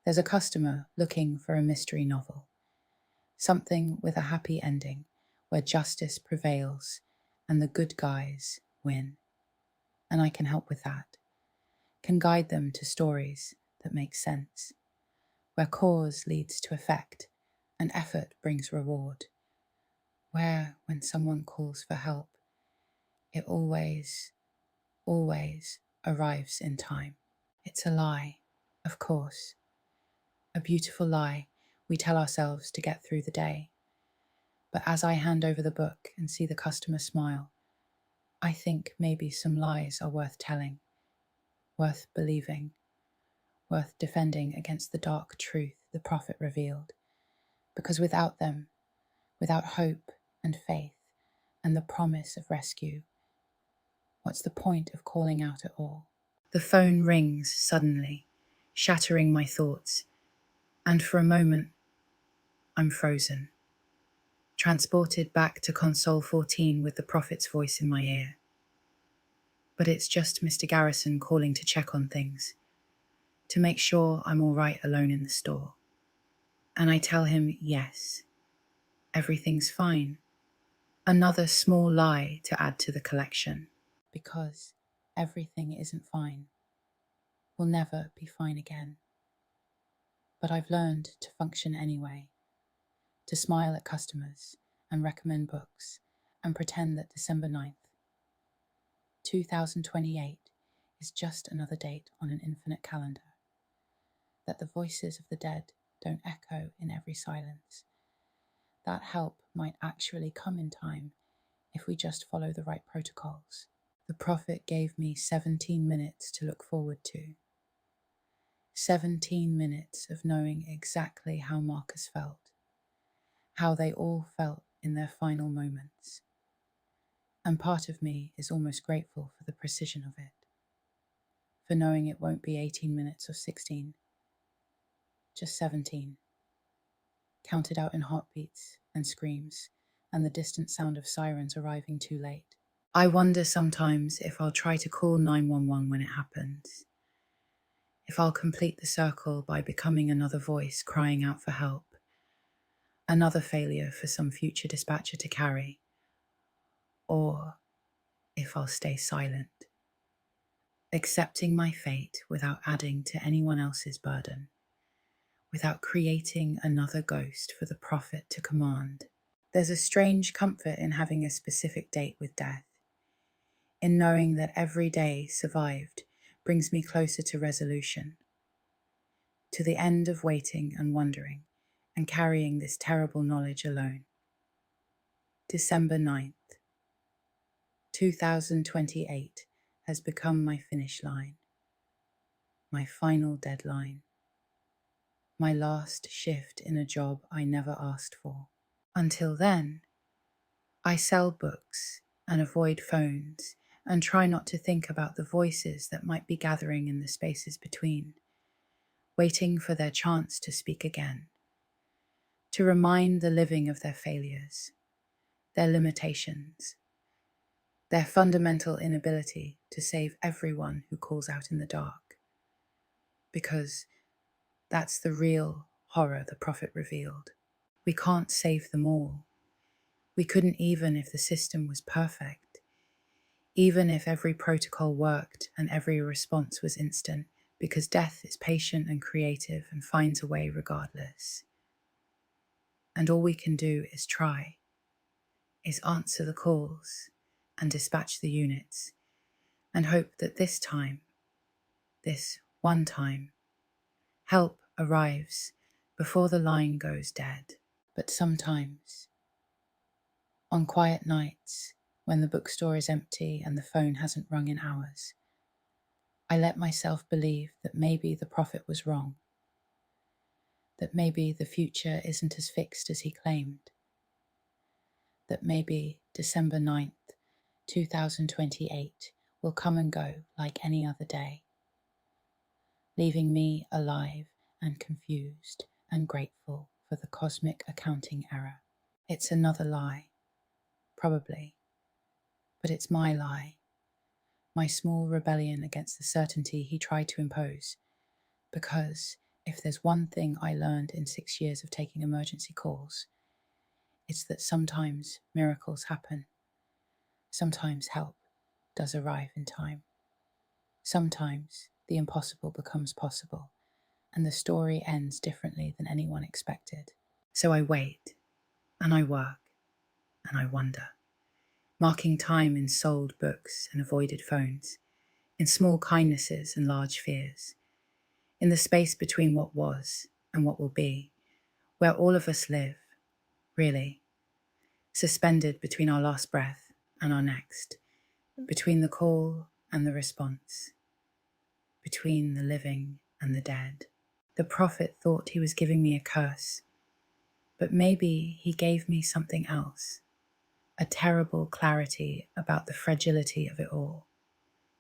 there's a customer looking for a mystery novel, something with a happy ending where justice prevails and the good guys win. And I can help with that, can guide them to stories that make sense, where cause leads to effect and effort brings reward, where when someone calls for help, it always, always arrives in time. It's a lie, of course, a beautiful lie we tell ourselves to get through the day. But as I hand over the book and see the customer smile, I think maybe some lies are worth telling, worth believing, worth defending against the dark truth the prophet revealed, because without them, without hope and faith and the promise of rescue, what's the point of calling out at all? The phone rings suddenly, shattering my thoughts, and for a moment, I'm frozen, transported back to console 14 with the prophet's voice in my ear. But it's just Mr. Garrison calling to check on things, to make sure I'm all right alone in the store. And I tell him, yes, everything's fine. Another small lie to add to the collection, because everything isn't fine, will never be fine again. But I've learned to function anyway, to smile at customers and recommend books and pretend that December 9th, 2028 is just another date on an infinite calendar, that the voices of the dead don't echo in every silence. That help might actually come in time if we just follow the right protocols. The prophet gave me 17 minutes to look forward to. 17 minutes of knowing exactly how Marcus felt, how they all felt in their final moments. And part of me is almost grateful for the precision of it, for knowing it won't be 18 minutes or 16, just 17, counted out in heartbeats and screams and the distant sound of sirens arriving too late. I wonder sometimes if I'll try to call 911 when it happens, if I'll complete the circle by becoming another voice crying out for help, another failure for some future dispatcher to carry, or if I'll stay silent, accepting my fate without adding to anyone else's burden, without creating another ghost for the prophet to command. There's a strange comfort in having a specific date with death, in knowing that every day survived brings me closer to resolution, to the end of waiting and wondering and carrying this terrible knowledge alone. December 9th, 2028 has become my finish line, my final deadline, my last shift in a job I never asked for. Until then, I sell books and avoid phones and try not to think about the voices that might be gathering in the spaces between, waiting for their chance to speak again, to remind the living of their failures, their limitations, their fundamental inability to save everyone who calls out in the dark. Because that's the real horror the prophet revealed. We can't save them all. We couldn't even if the system was perfect, even if every protocol worked and every response was instant, because death is patient and creative and finds a way regardless. And all we can do is try, is answer the calls and dispatch the units, and hope that this time, this one time, help arrives before the line goes dead. But sometimes, on quiet nights, when the bookstore is empty and the phone hasn't rung in hours, I let myself believe that maybe the prophet was wrong, that maybe the future isn't as fixed as he claimed, that maybe December 9th, 2028 will come and go like any other day, leaving me alive and confused and grateful for the cosmic accounting error. It's another lie, probably, but it's my lie, my small rebellion against the certainty he tried to impose, because if there's one thing I learned in 6 years of taking emergency calls, it's that sometimes miracles happen. Sometimes help does arrive in time. Sometimes the impossible becomes possible, and the story ends differently than anyone expected. So I wait, and I work, and I wonder, marking time in sold books and avoided phones, in small kindnesses and large fears, in the space between what was and what will be, where all of us live, really, suspended between our last breath and our next, between the call and the response, between the living and the dead. The prophet thought he was giving me a curse, but maybe he gave me something else, a terrible clarity about the fragility of it all,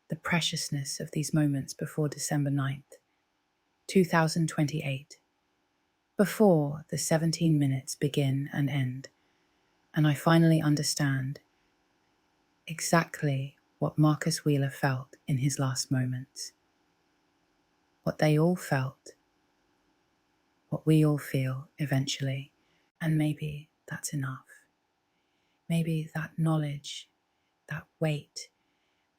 the preciousness of these moments before December 9th, 2028, before the 17 minutes begin and end, and I finally understand exactly what Marcus Wheeler felt in his last moments, what they all felt, what we all feel eventually, and maybe that's enough. Maybe that knowledge, that weight,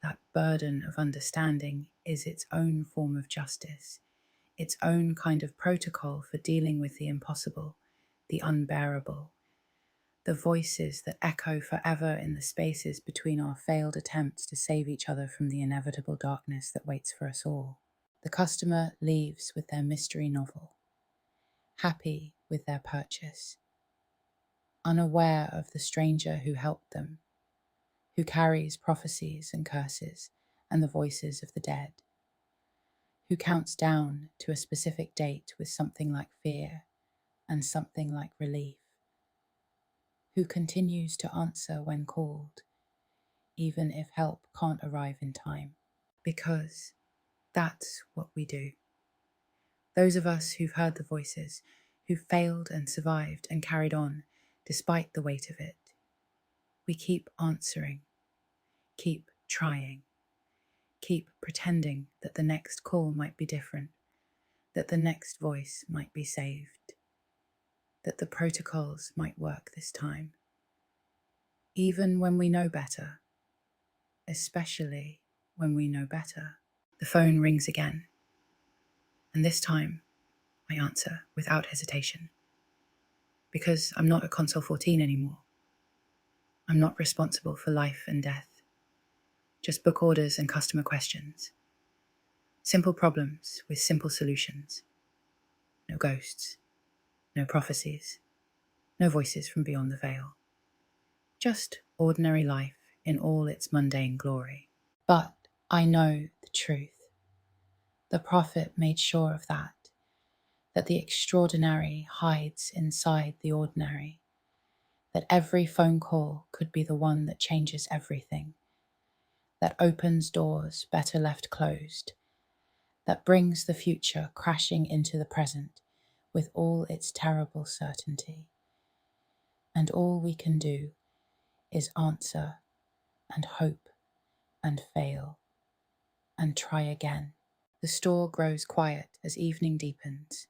that burden of understanding is its own form of justice, its own kind of protocol for dealing with the impossible, the unbearable, the voices that echo forever in the spaces between our failed attempts to save each other from the inevitable darkness that waits for us all. The customer leaves with their mystery novel, happy with their purchase, unaware of the stranger who helped them, who carries prophecies and curses and the voices of the dead, who counts down to a specific date with something like fear and something like relief, who continues to answer when called, even if help can't arrive in time, because that's what we do. Those of us who've heard the voices, who failed and survived and carried on despite the weight of it, we keep answering, keep trying, keep pretending that the next call might be different, that the next voice might be saved, that the protocols might work this time. Even when we know better, especially when we know better. The phone rings again, and this time I answer without hesitation, because I'm not a Console 14 anymore. I'm not responsible for life and death, just book orders and customer questions. Simple problems with simple solutions. No ghosts, no prophecies, no voices from beyond the veil. Just ordinary life in all its mundane glory. But I know the truth. The prophet made sure of that the extraordinary hides inside the ordinary, that every phone call could be the one that changes everything, that opens doors better left closed, that brings the future crashing into the present with all its terrible certainty. And all we can do is answer and hope and fail and try again. The store grows quiet as evening deepens,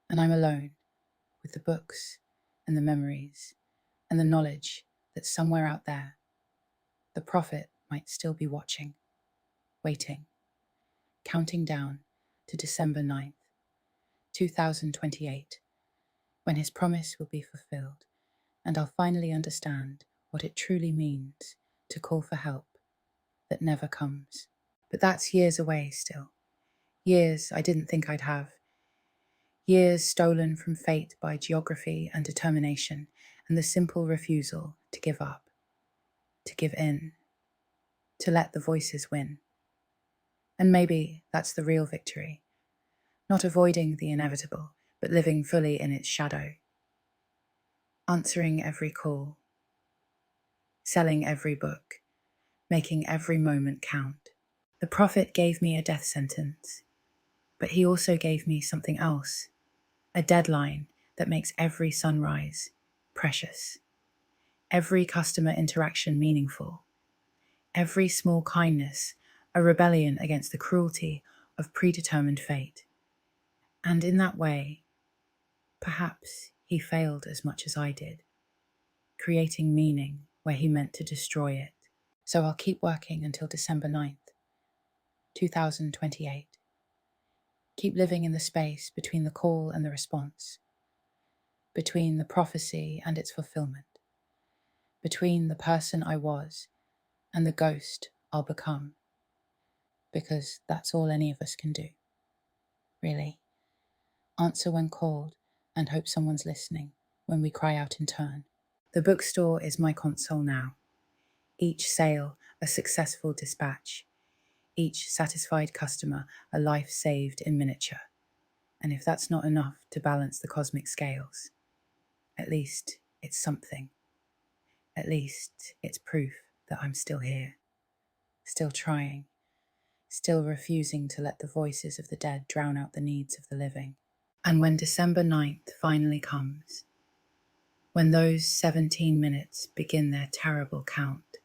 and I'm alone with the books and the memories and the knowledge that somewhere out there, the prophet might still be watching, waiting, counting down to December 9th, 2028, when his promise will be fulfilled, and I'll finally understand what it truly means to call for help that never comes. But that's years away still. Years I didn't think I'd have. Years stolen from fate by geography and determination and the simple refusal to give up, to give in, to let the voices win. And maybe that's the real victory, not avoiding the inevitable, but living fully in its shadow, answering every call, selling every book, making every moment count. The prophet gave me a death sentence, but he also gave me something else, a deadline that makes every sunrise precious, every customer interaction meaningful, every small kindness a rebellion against the cruelty of predetermined fate. And in that way, perhaps he failed as much as I did, creating meaning where he meant to destroy it. So I'll keep working until December 9th, 2028. Keep living in the space between the call and the response, between the prophecy and its fulfillment, between the person I was and the ghost I'll become, because that's all any of us can do, really. Answer when called and hope someone's listening when we cry out in turn. The bookstore is my console now. Each sale a successful dispatch, each satisfied customer a life saved in miniature. And if that's not enough to balance the cosmic scales, at least it's something. At least it's proof that I'm still here, still trying, still refusing to let the voices of the dead drown out the needs of the living. And when December 9th finally comes, when those 17 minutes begin their terrible count,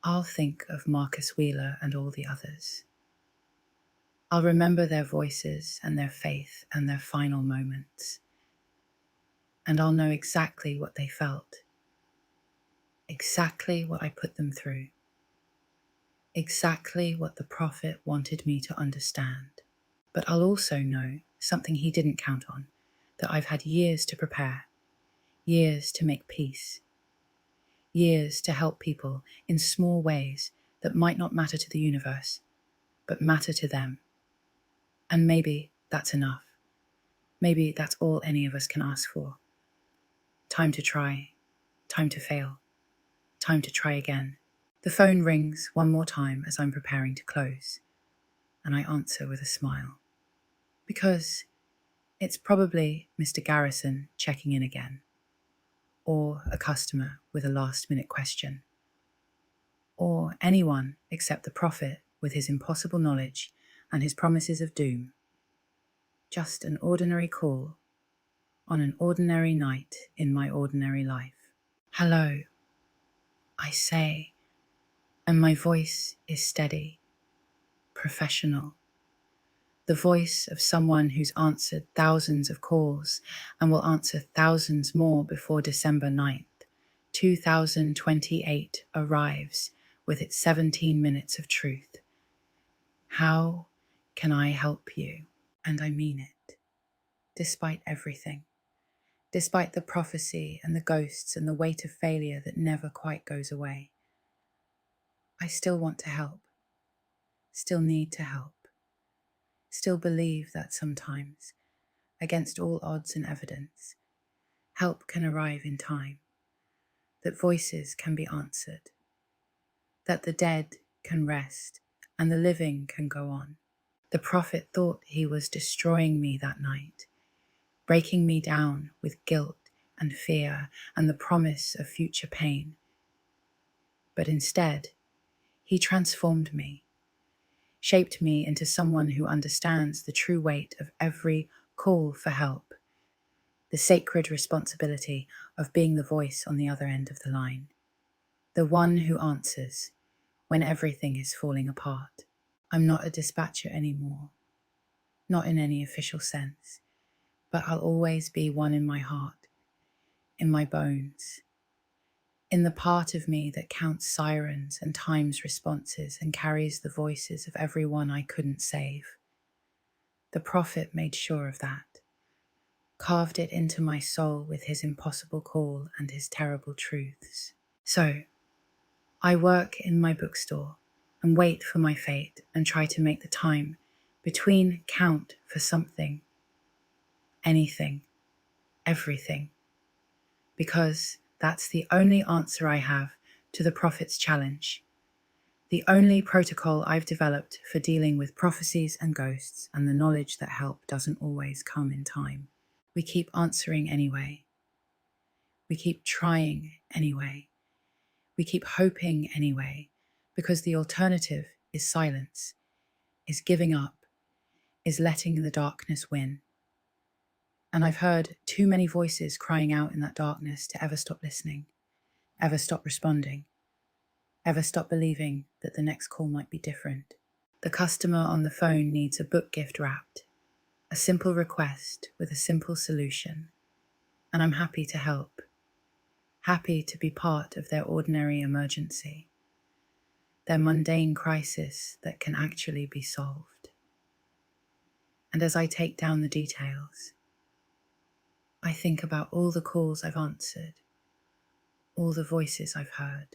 I'll think of Marcus Wheeler and all the others. I'll remember their voices and their faith and their final moments. And I'll know exactly what they felt, exactly what I put them through, exactly what the prophet wanted me to understand. But I'll also know something he didn't count on, that I've had years to prepare, years to make peace, years to help people in small ways that might not matter to the universe, but matter to them. And maybe that's enough. Maybe that's all any of us can ask for. Time to try, time to fail, time to try again. The phone rings one more time as I'm preparing to close, and I answer with a smile. Because it's probably Mr. Garrison checking in again, or a customer with a last-minute question, or anyone except the prophet with his impossible knowledge and his promises of doom. Just an ordinary call on an ordinary night in my ordinary life. Hello, I say, and my voice is steady, professional. The voice of someone who's answered thousands of calls and will answer thousands more before December 9th, 2028 arrives with its 17 minutes of truth. How can I help you? And I mean it, despite everything, despite the prophecy and the ghosts and the weight of failure that never quite goes away. I still want to help, still need to help, still believe that sometimes, against all odds and evidence, help can arrive in time, that voices can be answered, that the dead can rest and the living can go on. The prophet thought he was destroying me that night, breaking me down with guilt and fear and the promise of future pain. But instead, he transformed me, shaped me into someone who understands the true weight of every call for help, the sacred responsibility of being the voice on the other end of the line, the one who answers when everything is falling apart. I'm not a dispatcher anymore, not in any official sense, but I'll always be one in my heart, in my bones, in the part of me that counts sirens and times responses and carries the voices of everyone I couldn't save. The prophet made sure of that, carved it into my soul with his impossible call and his terrible truths. So, I work in my bookstore and wait for my fate and try to make the time between count for something, anything, everything, because that's the only answer I have to the prophet's challenge, the only protocol I've developed for dealing with prophecies and ghosts and the knowledge that help doesn't always come in time. We keep answering anyway. We keep trying anyway. We keep hoping anyway, because the alternative is silence, is giving up, is letting the darkness win. And I've heard too many voices crying out in that darkness to ever stop listening, ever stop responding, ever stop believing that the next call might be different. The customer on the phone needs a book gift wrapped, a simple request with a simple solution. And I'm happy to help, happy to be part of their ordinary emergency, their mundane crisis that can actually be solved. And as I take down the details, I think about all the calls I've answered, all the voices I've heard,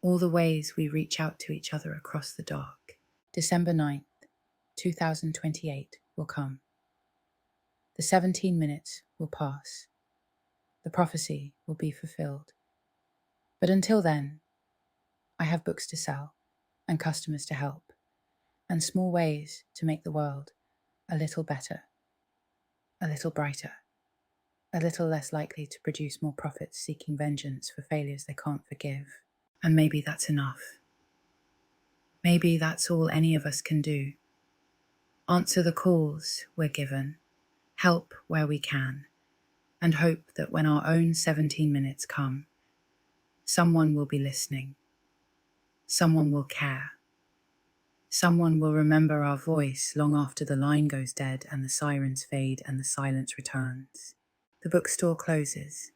all the ways we reach out to each other across the dark. December 9th, 2028 will come. The 17 minutes will pass. The prophecy will be fulfilled. But until then, I have books to sell and customers to help and small ways to make the world a little better, a little brighter, a little less likely to produce more prophets seeking vengeance for failures they can't forgive. And maybe that's enough. Maybe that's all any of us can do. Answer the calls we're given, help where we can, and hope that when our own 17 minutes come, someone will be listening. Someone will care. Someone will remember our voice long after the line goes dead and the sirens fade and the silence returns. The bookstore closes.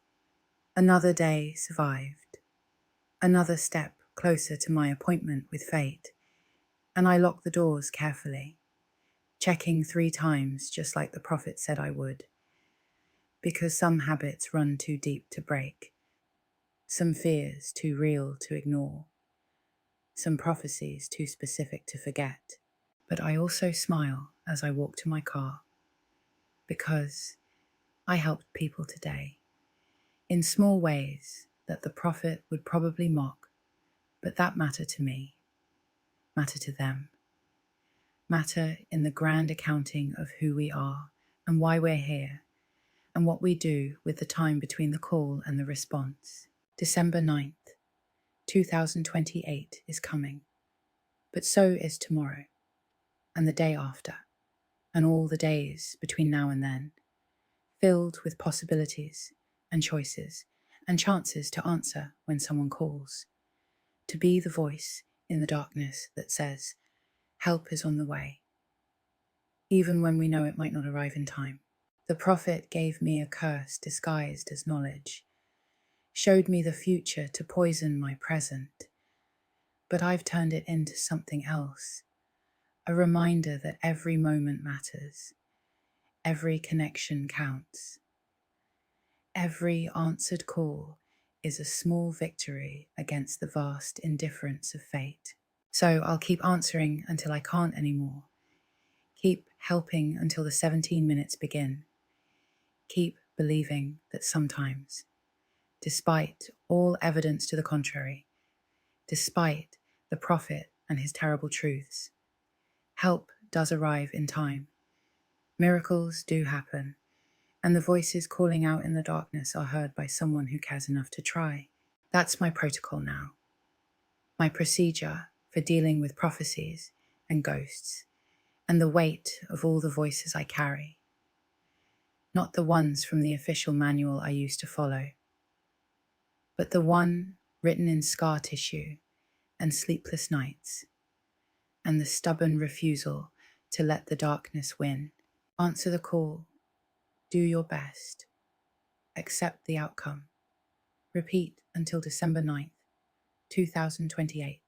Another day survived. Another step closer to my appointment with fate. And I lock the doors carefully, checking 3 times just like the prophet said I would. Because some habits run too deep to break. Some fears too real to ignore. Some prophecies too specific to forget. But I also smile as I walk to my car, because I helped people today, in small ways that the prophet would probably mock, but that matter to me, matter to them, matter in the grand accounting of who we are and why we're here, and what we do with the time between the call and the response. December 9th, 2028 is coming, but so is tomorrow, and the day after, and all the days between now and then, filled with possibilities and choices and chances to answer when someone calls, to be the voice in the darkness that says, help is on the way, even when we know it might not arrive in time. The prophet gave me a curse disguised as knowledge, showed me the future to poison my present, but I've turned it into something else, a reminder that every moment matters, every connection counts. Every answered call is a small victory against the vast indifference of fate. So I'll keep answering until I can't anymore. Keep helping until the 17 minutes begin. Keep believing that sometimes, despite all evidence to the contrary, despite the prophet and his terrible truths, help does arrive in time. Miracles do happen, and the voices calling out in the darkness are heard by someone who cares enough to try. That's my protocol now. My procedure for dealing with prophecies and ghosts, and the weight of all the voices I carry. Not the ones from the official manual I used to follow, but the one written in scar tissue and sleepless nights, and the stubborn refusal to let the darkness win. Answer the call. Do your best. Accept the outcome. Repeat until December 9th, 2028.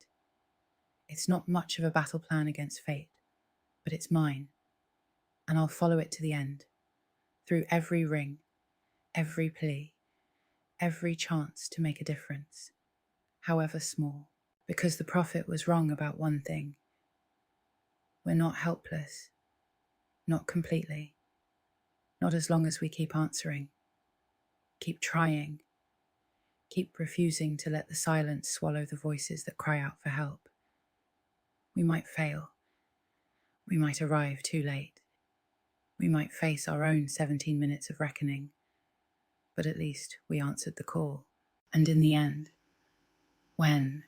It's not much of a battle plan against fate, but it's mine, and I'll follow it to the end, through every ring, every plea, every chance to make a difference, however small, because the prophet was wrong about one thing. We're not helpless, not completely, not as long as we keep answering, keep trying, keep refusing to let the silence swallow the voices that cry out for help. We might fail. We might arrive too late. We might face our own 17 minutes of reckoning, but at least we answered the call. And in the end, when